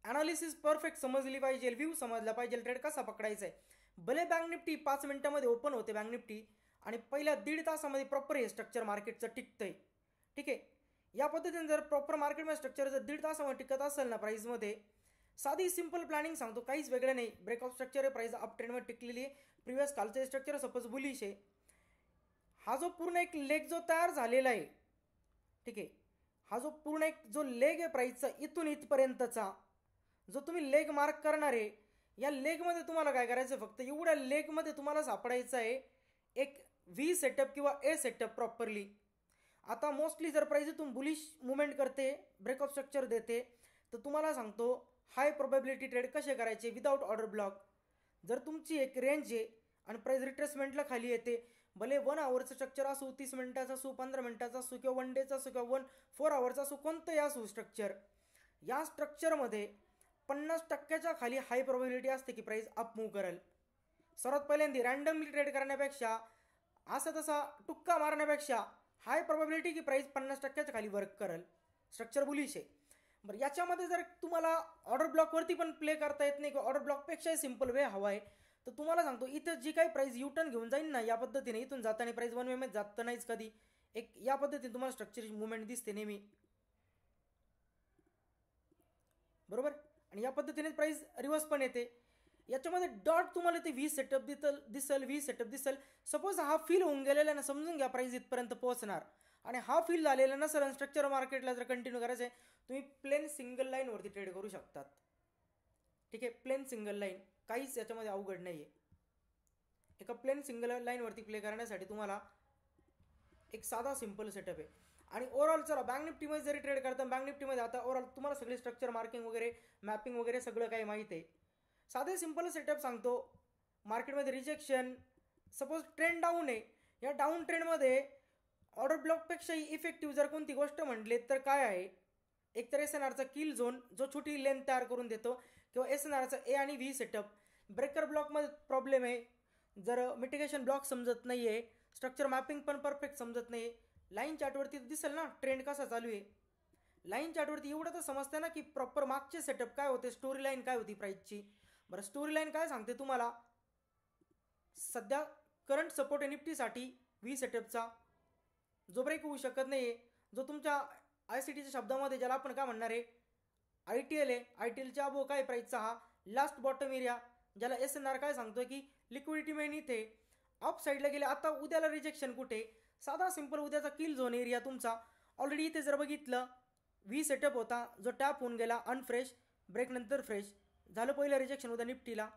ॲनालिसिस परफेक्ट समजली पाहिजे, व्ह्यू समजला पाहिजे, ट्रेड कसा पकडायचा आहे. भले बँक निफ्टी 5 मिनिटांमध्ये ओपन होते बँक निफ्टी, आणि पहिल्या 1.5 तासामध्ये प्रॉपर हे स्ट्रक्चर मार्केटचं टिकतंय, ठीक आहे. या पद्धतीने जर प्रॉपर मार्केटमध्ये स्ट्रक्चर जर 1.5 तासामध्ये टिकत असेल ना प्राईसमध्ये, साधी सिंपल प्लॅनिंग सांगतो, काहीच वेगळं नाही. ब्रेकआउट स्ट्रक्चर आहे, प्राईस अप ट्रेंडमध्ये टिकलेली आहे. प्रिव्हियस कालचं स्ट्रक्चर सपोज बुलिश आहे. हा जो पूर्ण एक लेग जो तयार झालेला आहे, ठीक आहे, हा जो पूर्ण एक जो लेग आहे प्राईसचा इथून इथपर्यंतचा जो तुम्ही लेग मार्क करणार आहे, या लेगमध्ये तुम्हाला काय करायचं, फक्त एवढ्या लेगमध्ये तुम्हाला सापडायचं आहे एक V सेटअप किंवा A सेटअप प्रॉपरली. आता मोस्टली जर प्राईस इथून बुलिश मुवमेंट करते, ब्रेकअप स्ट्रक्चर देते, तर तुम्हाला सांगतो हाय प्रोबॅबिलिटी ट्रेड कसे करायचे विदाउट ऑर्डर ब्लॉक. जर तुमची एक रेंज आहे आणि प्राईस रिट्रेसमेंटला खाली येते, भले 1 आवरचं स्ट्रक्चर असो, 30 मिनिटाचा असो, 15 मिनिटाचा असो, किंवा 1 डेचा असो, किंवा 4 आवरचा असो, कोणतंही असो स्ट्रक्चर, या स्ट्रक्चरमध्ये 50% खाली हाय प्रोबॅबिलिटी असते की प्राईस अप मूव्ह करेल. सर्वात पहिल्यांदा रँडमली ट्रेड करण्यापेक्षा, असं तसा टुक्का मारण्यापेक्षा, हाय प्रोबॅबिलिटी की प्राईस 50% खाली वर्क करेल. स्ट्रक्चर बुलिश आहे. बरं, याच्यामध्ये जर तुम्हाला ऑर्डर ब्लॉकवरती पण प्ले करता येत नाही, किंवा ऑर्डर ब्लॉकपेक्षाही सिंपल वे हवा आहे, तर तुम्हाला सांगतो इथं जी काही प्राईस U-टर्न घेऊन जाईल ना, या पद्धतीने इथून जाताना प्राईस 1 वे मध्ये जात नाहीच कधी. एक या पद्धतीने तुम्हाला स्ट्रक्चरची मुवमेंट दिसते नेहमी, बरोबर. आणि या पद्धतीने प्राईस रिव्हर्स पण येते. याच्यामध्ये डॉट तुम्हाला ते V सेटअप दिसेल. सपोज हा फील होऊन गेलेला ना, समजून घ्या प्राईस इथपर्यंत पोहोचणार, आणि हा फील झालेला ना सर, स्ट्रक्चर मार्केटला जर कंटिन्यू करायचं आहे, तुम्ही प्लेन सिंगल लाईनवरती ट्रेड करू शकतात, ठीक आहे. प्लेन सिंगल लाईन, काहीच याच्यामध्ये अवघड नाही आहे. एका प्लेन सिंगल लाईनवरती प्ले करण्यासाठी तुम्हाला एक साधा सिंपल सेटअप आहे. आणि ओव्हरऑल चला बँक निफ्टीमध्ये जरी ट्रेड करता, बँक निफ्टीमध्ये आता ओव्हरऑल तुम्हाला सगळे स्ट्रक्चर मार्किंग वगैरे, मॅपिंग वगैरे सगळं काही माहिती आहे. साधे सिंपल सेटअप सांगतो. मार्केटमध्ये रिजेक्शन, सपोज ट्रेंड डाऊन आहे, या डाऊन ट्रेंडमध्ये ऑर्डर ब्लॉकपेक्षाही इफेक्टिव्ह जर कोणती गोष्ट म्हटली तर काय आहे, एकतर एस एन आरचा किल झोन जो छोटी लेंथ तयार करून देतो, किंवा एस एन आरचा ए आणि व्ही सेटअप. ब्रेकर ब्लॉकमध्ये प्रॉब्लेम आहे, जर मिटिगेशन ब्लॉक समजत नाही आहे, स्ट्रक्चर मॅपिंग पण परफेक्ट समजत नाही आहे. लाईन चार्टवरती दिसेल ना ट्रेंड कसा चालू आहे. लाईन चार्टवरती एवढं तर समजतं ना की प्रॉपर मागचे सेटअप काय होते, स्टोरी लाईन काय होती प्राईसची. बरं, स्टोरी लाईन काय सांगते तुम्हाला, सध्या करंट सपोर्ट निफ्टीसाठी व्ही सेटअपचा जो ब्रेक होऊ शकत नाही आहे, जो तुमच्या आय सी टीच्या शब्दामध्ये ज्याला आपण काय म्हणणार आहे आय टी एल आहे, आय टी एलच्या अबो काय प्राईसचा हा लास्ट बॉटम एरिया, ज्याला एस एन आर काय सांगतोय की लिक्विडिटी मेन इथे अप साईडला गेले. आता उद्याला रिजेक्शन कुठे, साधा सिंपल उद्याचा किल झोन एरिया तुमचा ऑलरेडी इथे जर बघितलं व्ही सेटअप होता जो टॅप होऊन गेला अनफ्रेश, ब्रेक नंतर फ्रेश झालं. पहिलं रिजेक्शन उद्या निफ्टीला.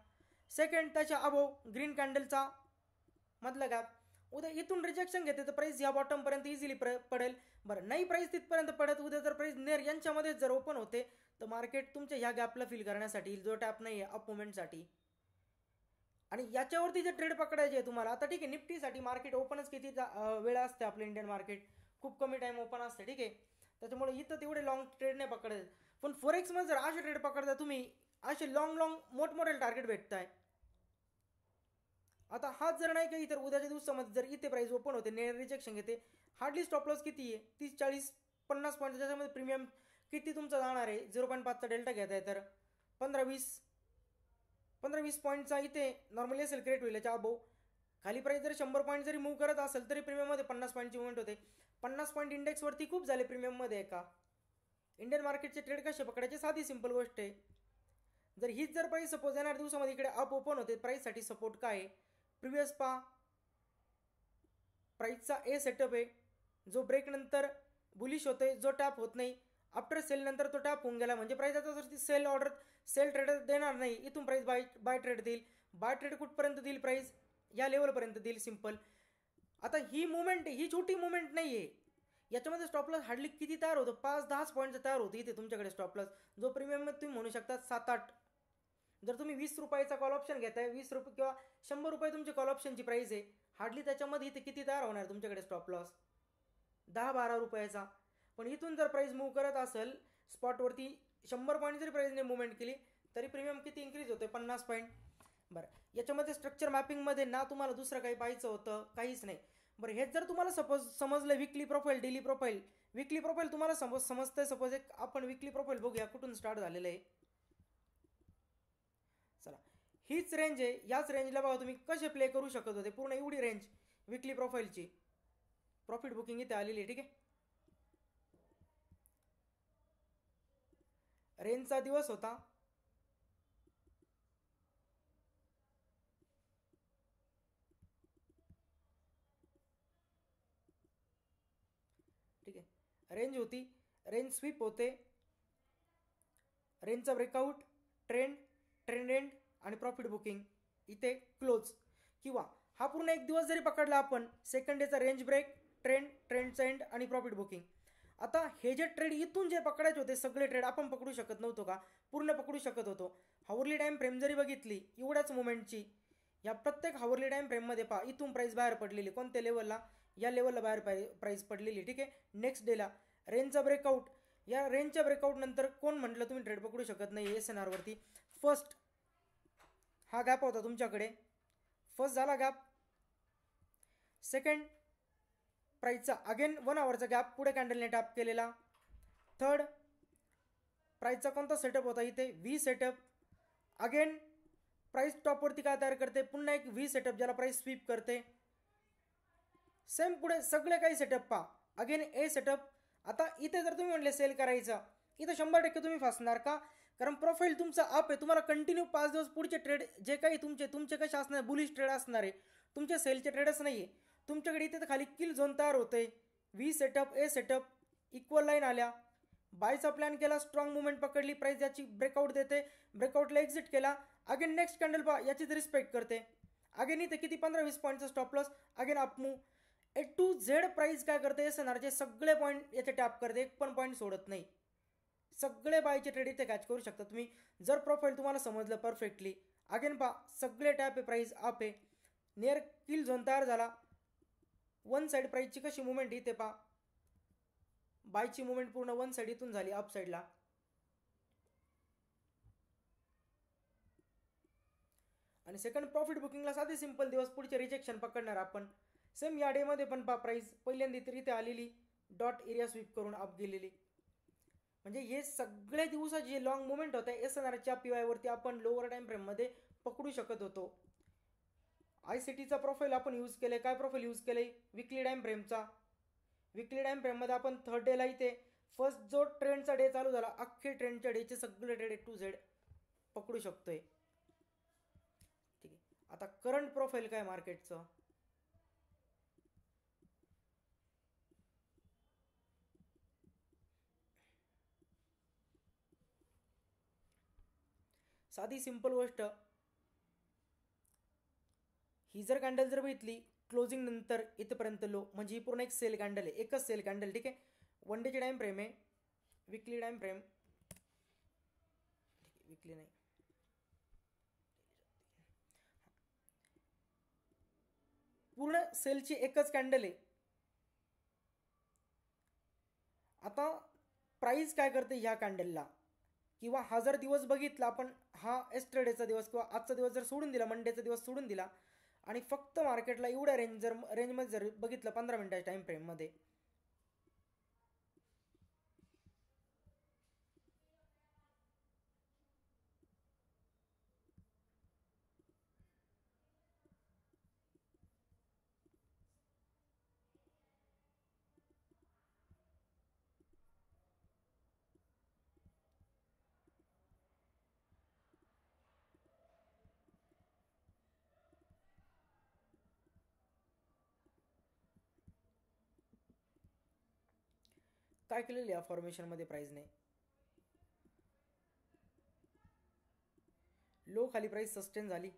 सेकंड त्याच्या अबो ग्रीन कॅन्डलचा मधला गॅप, उद्या इथून रिजेक्शन घेते तर प्राईस या बॉटमपर्यंत इझिली पडेल. बरं, नाही प्राईस तिथपर्यंत पडत, उद्या जर प्राईस नेर यांच्यामध्ये जर ओपन होते तर मार्केट तुमच्या ह्या गॅपला फिल करण्यासाठी जो टॅप नाही आहे अप मुवमेंटसाठी, आणि याच्यावरती जे ट्रेड पकडायचे आहे तुम्हाला. आता ठीक आहे, निफ्टीसाठी मार्केट ओपनच किती वेळ असते, आपलं इंडियन मार्केट खूप कमी टाईम ओपन असते, ठीक आहे. त्याच्यामुळे इथं तेवढे लॉंग ट्रेड नाही पकडायचे. पण फोरेक्समध्ये जर असे ट्रेड पकडता तुम्ही, असे लॉंग मोठमोठे टार्गेट भेटताय. आता हाच जर नाही काही तर उद्याच्या दिवसामध्ये जर इथे प्राईस ओपन होते, नेर रिजेक्शन घेते, हार्डली स्टॉप लॉस किती आहे 30, 40, 50 पॉईंट. त्याच्यामध्ये प्रीमियम किती तुमचं जाणार आहे, 0.5चा डेल्टा घेत आहे तर 15-20 पॉईंटचा इथे नॉर्मली असेल क्रिएट होईल. याच्या अबो खाली प्राईस जरी 100 पॉईंट जरी मूव्ह करत असेल तरी प्रीमियममध्ये 50 पॉईंटची मुवमेंट होते. 50 पॉईंट इंडेक्सवरती खूप झाले प्रीमियममध्ये. एका इंडियन मार्केटचे ट्रेड कसे पकडायचे, साधी सिंपल गोष्ट आहे. जर हीच जर प्राईस सपोज येणार दिवसामध्ये इकडे अप ओपन होते, प्राईससाठी सपोर्ट काय आहे प्रिव्हियस पा, प्राईसचा ए सेटअप आहे जो ब्रेक नंतर बुलिश होते, जो टॅप होत नाही. आफ्टर सेल नंतर तो टॅप होऊन गेला म्हणजे प्राईस आता जर सेल ऑर्डर सेल ट्रेडर देणार नाही, इथून प्राईस बाय ट्रेड देईल. बाय ट्रेड कुठपर्यंत देईल, प्राईस या लेवलपर्यंत देईल सिंपल. आता ही मुवमेंट ही छोटी मुवमेंट नाही आहे, याच्यामध्ये स्टॉपलॉस हार्डली किती तयार होतं, 5-10 पॉईंटचा तयार होतं इथे तुमच्याकडे स्टॉपलॉस, जो प्रीमियममध्ये तुम्ही म्हणू शकता 7-8. जर तुम्ही 20 रुपयाचा कॉल ऑप्शन घेताय, 20 रुपये किंवा 100 रुपये तुमची कॉल ऑप्शनची प्राईस आहे, हार्डली त्याच्यामध्ये इथे किती तयार होणार तुमच्याकडे स्टॉपलॉस 10-12 रुपयाचा. पण इथून जर प्राईस मूव्ह करत असेल स्पॉटवरती 100 पॉईंट जरी प्राईसने मुवमेंट केली तरी प्रीमियम किती इन्क्रीज होते 50 पॉईंट. बरं, याच्यामध्ये स्ट्रक्चर मॅपिंगमध्ये ना तुम्हाला दुसरं काही पाहायचं होतं, काहीच नाही. बरं, हेच जर तुम्हाला सपोज समजलं विकली प्रोफाईल, डेली प्रोफाईल. विकली प्रोफाईल तुम्हाला समजतंय, सपोज एक आपण विकली प्रोफाईल बघूया कुठून स्टार्ट झालेलं आहे. चला, हीच रेंज आहे, याच रेंजला बघा तुम्ही कसे प्ले करू शकत होते. पूर्ण एवढी रेंज विकली प्रोफाईलची प्रॉफिट बुकिंग इथे आलेली आहे, ठीक आहे. रेंजचा दिवस होता ठीक आहे. रेंज होती, रेंज स्वीप होते, रेंजचा ब्रेकआउट, ट्रेंड एंड आणि प्रॉफिट बुकिंग इथे क्लोज. किंवा हा पूर्ण एक दिवस जरी पकडला आपण, सेकंड डेचा रेंज ब्रेक, ट्रेंडचा एंड आणि प्रॉफिट बुकिंग. आता हे जे ट्रेड इथून जे पकडायचे होते सगळे ट्रेड आपण पकडू शकत नव्हतो का, पूर्ण पकडू शकत होतो. हावरली टाईम फ्रेम जरी बघितली एवढ्याच मुवमेंटची, या प्रत्येक हावरली टाईम फ्रेममध्ये पहा इथून प्राईस बाहेर पडलेली, कोणत्या लेवलला, या लेवलला बाहेर प्राईस पडलेली, ठीक आहे. नेक्स्ट डेला रेंजचा ब्रेकआउट, या रेंजच्या ब्रेकआउट नंतर कोण म्हटलं तुम्ही ट्रेड पकडू शकत नाही एस एन आरवरती. फर्स्ट हा गॅप होता तुमच्याकडे, फर्स्ट झाला गॅप. सेकंड प्राईसचा अगेन 1 आवरचा गॅप पुढे कॅन्डलने टॅप केलेला. थर्ड प्राईसचा कोणता सेटअप होता इथे, व्ही सेटअप. अगेन प्राईस टॉपवरती काय तयार करते, पुन्हा एक व्ही सेटअप ज्याला प्राईस स्वीप करते. सेम पुढे सगळे काही सेटअप पहा, अगेन ए सेटअप. आता इथे जर तुम्ही म्हणले सेल करायचा, इथं 100% तुम्ही फसणार का, कारण प्रोफाईल तुमचा अप आहे. तुम्हाला कंटिन्यू 5 दिवस पुढचे ट्रेड जे काही तुमचे कसे असणार, बुलिश ट्रेड असणार आहे, तुमचे सेलचे ट्रेडच नाही आहे तुमच्याकडे. इथे तर खाली किल झोन तयार होते, V setup, A setup, equal line आल्या, बायचा प्लॅन केला, स्ट्रॉंग मुवमेंट पकडली, प्राईस याची ब्रेकआउट देते, ब्रेकआउटला एक्झिट केला. अगेन नेक्स्ट कॅन्डल पहा, याचीच रिस्पेक्ट करते. अगेन इथे किती 15-20 पॉईंटचा stop loss, again up move. A to Z price काय करते एस एन आरचे सगळे पॉईंट याचे टॅप करते, एक पण पॉईंट सोडत नाही. सगळे बायचे ट्रेड इथे कॅच करू शकता तुम्ही जर प्रोफाईल तुम्हाला समजलं परफेक्टली. अगेन पहा सगळे टॅप आहे, प्राईस अप आहे, नियर किल झोन तयार झाला, वन साईड प्राईसची कशी मुवमेंट इथे पहा, बायची मुवमेंट पूर्ण वन साईड इथून झाली अप साईडला. आणि सेकंड प्रॉफिट बुकिंगला साधे सिंपल दिवस पुढचे रिजेक्शन पकडणार आपण. सेम या डेमध्ये पण पहा प्राईस पहिल्यांदा तरी इथे आलेली डॉट एरिया स्वीप करून अप गेलेली. म्हणजे हे सगळ्या दिवसाचे जे लॉंग मुवमेंट होता SNRच्या PY वरती आपण लोअर टाइम फ्रेममध्ये पकडू शकत होतो. ICTचा प्रोफाईल आपण यूज केले. काय प्रोफाईल यूज केले? विकली टाइम फ्रेमचा. विकली टाइम फ्रेममध्ये आपण थर्ड डेला इथे फर्स्ट जो ट्रेंडचा डे चालू झाला अख्खे ट्रेंडच्या डेचे सगळे ट्रेड A to Z पकडू शकतोय. ठीक आहे, आता करंट प्रोफाईल काय मार्केटचं? साधी सिंपल गोष्ट, ही जर कॅन्डल जर बघितली क्लोजिंग नंतर इथपर्यंत लो, म्हणजे ही पूर्ण एक सेल कॅन्डल आहे, एकच सेल कॅन्डल. ठीक आहे, वन डेची टाइम फ्रेम आहे, विकली टाइम फ्रेम, विकली नाही, पूर्ण सेलची एकच कॅन्डल आहे. आता प्राइस काय करते ह्या कॅन्डलला, किंवा हा जर दिवस बघितला आपण, हा एस्टरडेचा दिवस किंवा आजचा दिवस जर सोडून दिला, मंडेचा दिवस सोडून दिला आणि फक्त मार्केटला एवढ्या रेंजमध्ये जर बघितलं 15 मिनिटाच्या टाइम फ्रेममध्ये, काय केलेलं या फॉर्मेशनमध्ये प्राइसने, लो खाली प्राइस सस्टेन झाली.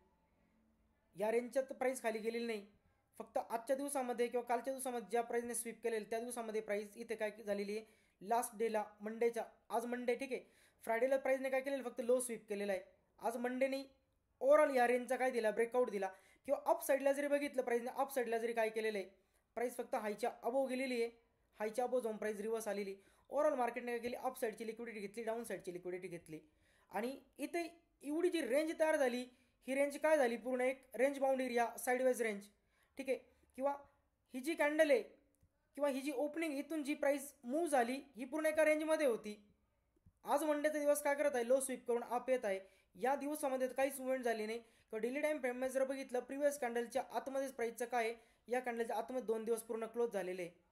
या रेंजच्यात प्राइस खाली गेलेली नाही, फक्त आजच्या दिवसामध्ये किंवा कालच्या दिवसामध्ये ज्या प्राइसने स्वीप केलेलं त्या दिवसामध्ये प्राइस इथे काय झालेली आहे, लास्ट डेला मंडेच्या, आज मंडे ठीक आहे, फ्रायडेला प्राइसने काय केलेलं फक्त लो स्वीप केलेला आहे. आज मंडेने ओव्हरऑल या रेंजचा काय दिला, ब्रेकआउट दिला. किंवा अप साईडला जरी बघितलं प्राइसने, अप साईडला जरी काय केलेलं आहे, प्राइस फक्त हायच्या अबोव गेलेली आहे, हायच्या अबोव जाऊन प्राइस रिव्हर्स आलेली. ओव्हरऑल मार्केटने काय केली, अप साईडची लिक्विडिटी घेतली, डाऊन साईडची लिक्विडिटी घेतली. आणि इथे एवढी जी रेंज तयार झाली, ही रेंज काय झाली, पूर्ण एक range bound area, sidewise range. ठीक आहे, किंवा ही जी कॅन्डल आहे किंवा ही जी ओपनिंग इथून जी प्राइस मूव्ह झाली, ही पूर्ण एका रेंजमध्ये होती. आज मंडेचा दिवस काय करत आहे, लो स्वीप करून अप येत आहे. या दिवसामध्ये काहीच मुवमेंट झाली नाही. किंवा डेली टाइम फ्रेममध्ये जर बघितलं, प्रिव्हियस कॅन्डलच्या आतमध्येच प्राइसचं काय आहे, या कॅन्डलच्या आतमध्ये 2 दिवस पूर्ण क्लोज झालेले आहे.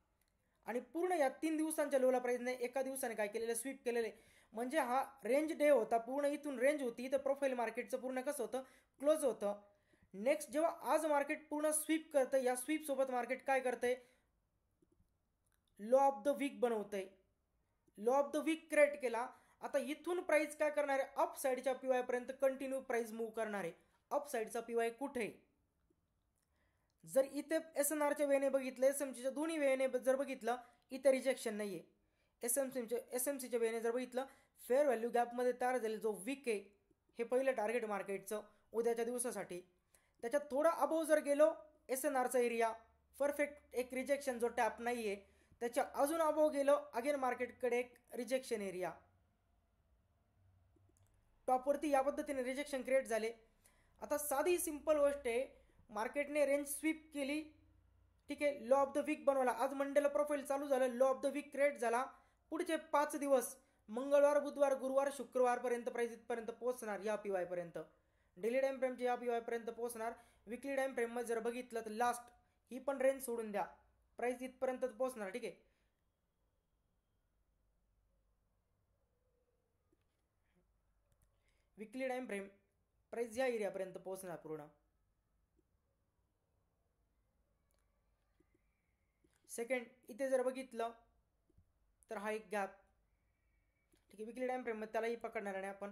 आणि पूर्ण या 3 दिवसांच्या लोला प्राइसने एका दिवसाने काय केलेलं, स्वीप केलेले. म्हणजे हा रेंज डे होता, पूर्ण इथून रेंज होती, तर प्रोफाईल मार्केटचं पूर्ण कसं होतं, क्लोज होतं. नेक्स्ट जेव्हा आज मार्केट पूर्ण स्वीप करतं, या स्वीप सोबत मार्केट काय करतंय, लो ऑफ द वीक बनवतंय. Low of the week create केला. आता इथून प्राइस काय करणार आहे, अप साईडच्या PY पर्यंत कंटिन्यू प्राइस मूव्ह करणार आहे. अप साईडचा PY कुठे, जर इथे SNRच्या वेने बघितलं, SMCच्या दोन्ही वेने जर बघितलं, इथे रिजेक्शन नाहीये. SMCच्या वेने जर बघितलं, फेअर व्हॅल्यू गॅपमध्ये तयार झालेला जो वीक आहे, हे पहिलं टार्गेट मार्केटचं उद्याच्या दिवसासाठी. त्याच्यात थोडा अबोव जर गेलो, SNRचा एरिया परफेक्ट एक रिजेक्शन जो टॅप नाहीये, त्याच्या अजून अबोव गेलो, अगेन मार्केटकडे एक रिजेक्शन एरिया. टॉपवरती या पद्धतीने रिजेक्शन क्रिएट झाले. आता साधी सिंपल गोष्ट आहे, मार्केटने रेंज स्वीप केली, ठीक आहे, लो ऑफ द वीक बनवला. आज मंडेला प्रोफाईल चालू झालं, low of the week create झाला. पुढचे 5 दिवस मंगळवार, बुधवार, गुरुवार, शुक्रवारपर्यंत प्राइस इथपर्यंत पोहोचणार, या PY पर्यंत. डेली टाइम फ्रेमच्या या PY पर्यंत पोहोचणार. विकली टाइम फ्रेममध्ये जर बघितलं तर लास्ट ही पण रेंज सोडून द्या, प्राइस इथपर्यंत पोहोचणार. ठीक आहे, विकली टाइम फ्रेम प्राइस या एरियापर्यंत पोहोचणार पूर्ण. सेकंड इथे जर बघितलं तर हा एक गॅप, ठीक आहे, विकली टाइम फ्रेममध्ये त्यालाही पकडणार आहे आपण.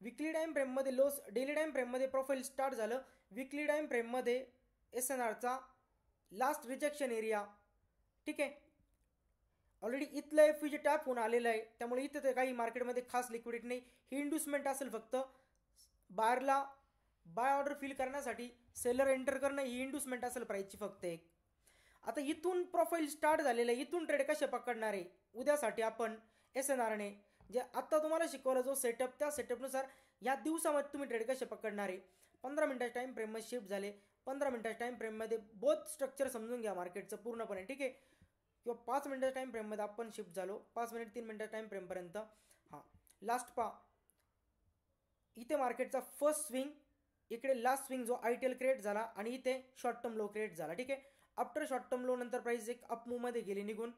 विकली टाइम फ्रेममध्ये लोस, डेली टाइम फ्रेममध्ये प्रोफाईल स्टार्ट झालं. विकली टाइम फ्रेममध्ये SNRचा लास्ट रिजेक्शन एरिया, ठीक आहे, ऑलरेडी इथलं FVG टॅप होऊन आलेलं आहे, त्यामुळे इथं तर काही मार्केटमध्ये खास लिक्विडिटी नाही. ही इन्व्हेस्टमेंट असेल फक्त बायरला बाय ऑर्डर फिल करण्यासाठी सेलर एंटर करणं, ही इन्व्हेस्टमेंट असेल प्राइसची फक्त एक. आता इथून प्रोफाईल स्टार्ट झालेलं आहे, इथून ट्रेड कसे पकडणार आहे उद्यासाठी आपण SNRने जे आत्ता तुम्हाला शिकवलं जो सेटअप, त्या सेटअपनुसार या दिवसामध्ये तुम्ही ट्रेड कसे पकडणार आहे. 15 मिनिटाच्या टाईम फ्रेममध्ये शिफ्ट झाले. 15 मिनिटाच्या टाईम फ्रेममध्ये बोथ स्ट्रक्चर समजून घ्या मार्केटचं पूर्णपणे, ठीक आहे. किंवा 5 मिनिटाच्या टाईम फ्रेममध्ये आपण शिफ्ट झालो, 5 मिनिट 3 मिनिटाच्या टाईम फ्रेमपर्यंत. हां, लास्ट पहा, इथे मार्केटचा फर्स्ट स्विंग, इकडे लास्ट स्विंग जो ITL क्रिएट झाला आणि इथे शॉर्ट टर्म लो क्रिएट झाला, ठीक आहे. आफ्टर शॉर्ट टर्म लो नंतर प्राइस एक अप मूवमध्ये गेली निघून.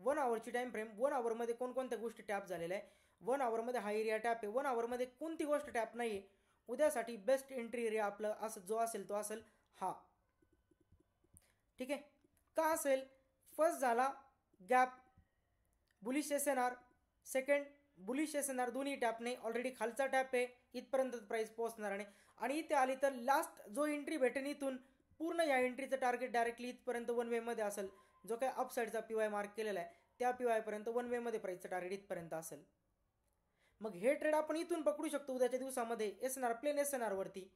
1 आवरची टाईम फ्रेम, 1 आवरमध्ये कोणकोणत्या गोष्टी टॅप झालेल्या आहे. 1 आवरमध्ये हा एरिया टॅप आहे, 1 आवरमध्ये कोणती गोष्ट टॅप नाही आहे. उद्यासाठी बेस्ट एंट्री एरिया आपलं असं जो असेल तो असेल हा, ठीक आहे. का असेल, फर्स्ट झाला gap bullish SNR, second bullish SNR, दोन्ही टॅपने ऑलरेडी खालचा टॅप आहे, इथपर्यंत प्राइस पोहोचणार नाही. आणि इथे आली तर लास्ट जो एंट्री भेटेन इथून पूर्ण या एंट्रीचं टार्गेट डायरेक्टली इथपर्यंत 1 वेमध्ये असेल. जो काय अपसाईडचा PY मार्क केलेला आहे त्या PY पर्यंत 1 वेमध्ये प्राइसचं टार्गेट इथपर्यंत असेल. मग हे ट्रेड आपण इथून पकडू शकतो उद्याच्या दिवसामध्ये SNR, प्लेन SNR वरती.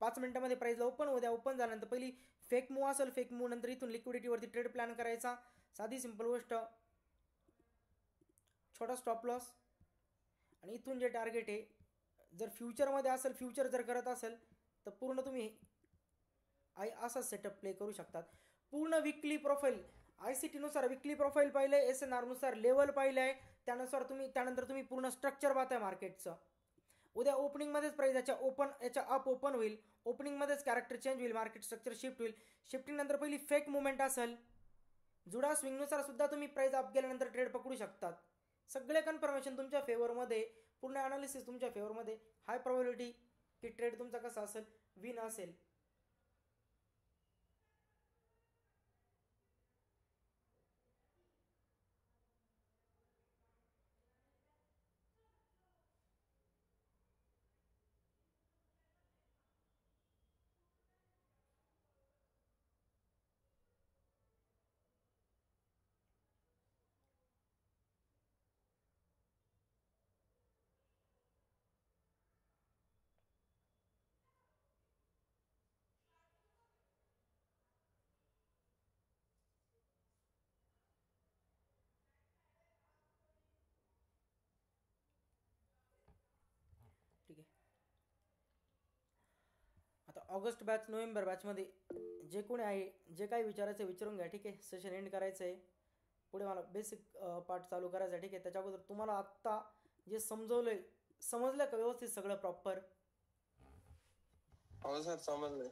5 मिनिटामध्ये प्राइसला ओपन उद्या ओपन झाल्यानंतर पहिली फेक मूव असेल, फेक मूव नंतर इथून लिक्विडिटीवरती ट्रेड प्लॅन करायचा. साधी सिंपल गोष्ट, छोटा स्टॉप लॉस आणि इथून जे टार्गेट आहे, जर फ्युचरमध्ये असेल, फ्युचर जर करत असेल तर पूर्ण तुम्ही असा सेटअप प्ले करू शकतात. पूर्ण विकली प्रोफाईल ICT नुसार विकली प्रोफाईल पाहिलं आहे, SNR नुसार लेवल पाहिलं आहे, त्यानंतर तुम्ही पूर्ण स्ट्रक्चर पाहताय मार्केटचं. उद्या ओपनिंगमध्येच प्राइस याच्या अप ओपन होईल, ओपनिंगमध्येच कॅरेक्टर चेंज होईल, मार्केट स्ट्रक्चर शिफ्ट होईल. शिफ्टिंग नंतर पहिली फेक मुवमेंट असेल, जुडा स्विंगनुसार सुद्धा तुम्ही प्राइस अप गेल्यानंतर ट्रेड पकडू शकतात. सगळे कन्फर्मेशन तुमच्या फेवरमध्ये, पूर्ण अनालिसिस तुमच्या फेवरमध्ये, हाय प्रोबॅबिलिटी की ट्रेड तुमचा कसा असेल, विन असेल. ठीक आहे. आता ऑगस्ट बॅच, नोव्हेंबर बॅचमध्ये जे कोणी आहे, जे काही विचारायचं विचारून घ्या, ठीक आहे. सेशन एंड करायचं आहे, पुढे मला बेसिक पार्ट चालू करायचा आहे, ठीक आहे. त्याच्या अगोदर तुम्हाला आत्ता जे समजवलं आहे, समजलं का व्यवस्थित सगळं प्रॉपर? हो सर, समजलं.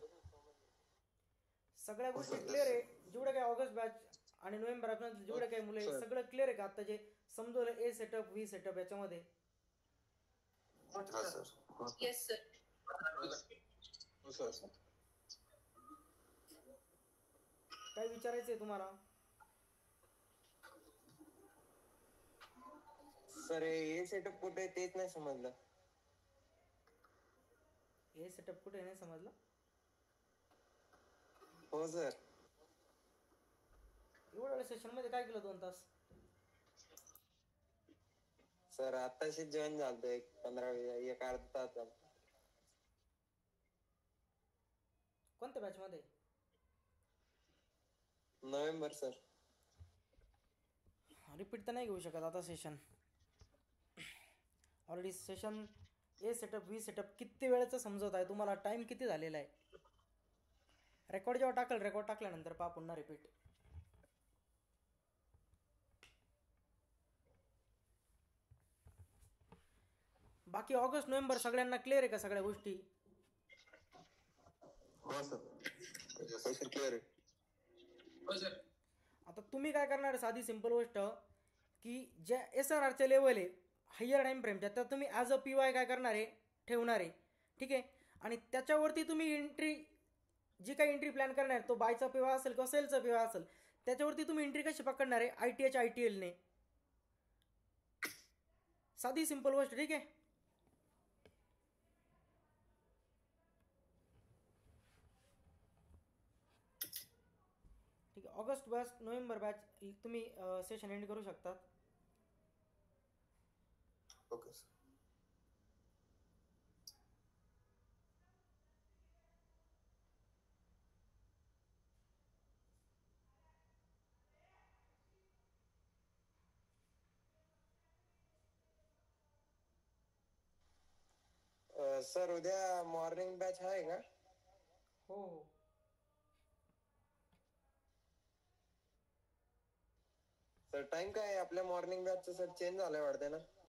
सगळ्या गोष्टी क्लिअर आहे? जेवढे काही ऑगस्ट बॅच आणि नोव्हेंबर बॅच जेवढे काही मुलं आहे सगळं क्लिअर आहे का आता जे समजवलं A सेटअप V सेटअप याच्यामध्ये? Yes sir. हो सर. काय विचारायचं आहे तुम्हाला? सर हे सेटअप कुठे आहे तेच नाही समजलं. A सेटअप कुठे नाही समजलं? हो सर. एवढ्या वेळेस सेशन मध्ये काय केलं 2 तास? सर आताशी जॉईन झालतो, एक 15 अर्धा तास झाला. कोणत्या बॅच मध्ये? November sir. रिपीट तर नाही घेऊ शकत आता session. Already session A setup V setup किती वेळेचं समजवत आहे तुम्हाला, टाइम किती झालेला आहे. रेकॉर्ड जेव्हा टाकल, रेकॉर्ड टाकल्यानंतर पहा पुन्हा रिपीट. बाकी ऑगस्ट नोव्हेंबर सगळ्यांना क्लिअर आहे का सगळ्या गोष्टी? हो सर, क्लिअर आहे. हो सर. आता तुम्ही काय करणार आहे, साधी सिंपल गोष्ट की ज्या SNRचे लेवल आहे हायर टाइम फ्रेमच्या, तर तुम्ही ॲज अ PY काय करणार आहे, ठेवणार आहे, ठीक आहे. आणि त्याच्यावरती तुम्ही एंट्री, जी काही एंट्री प्लॅन करणार आहे, तो बायचा PY असेल किंवा सेलचा PY असेल, त्याच्यावरती तुम्ही एंट्री कशी पकडणार आहे, ITH ITL ने. साधी सिंपल गोष्ट, ठीक आहे. ठीक आहे. ऑगस्ट बॅच, नोव्हेंबर बॅच तुम्ही सेशन एंड करू शकतात. Okay sir. सर उद्या मॉर्निंग बॅच आहे का? हो हो. सर टाइम काय आहे आपल्या मॉर्निंग बॅचचं? सर चेंज झालंय वाटतं ना?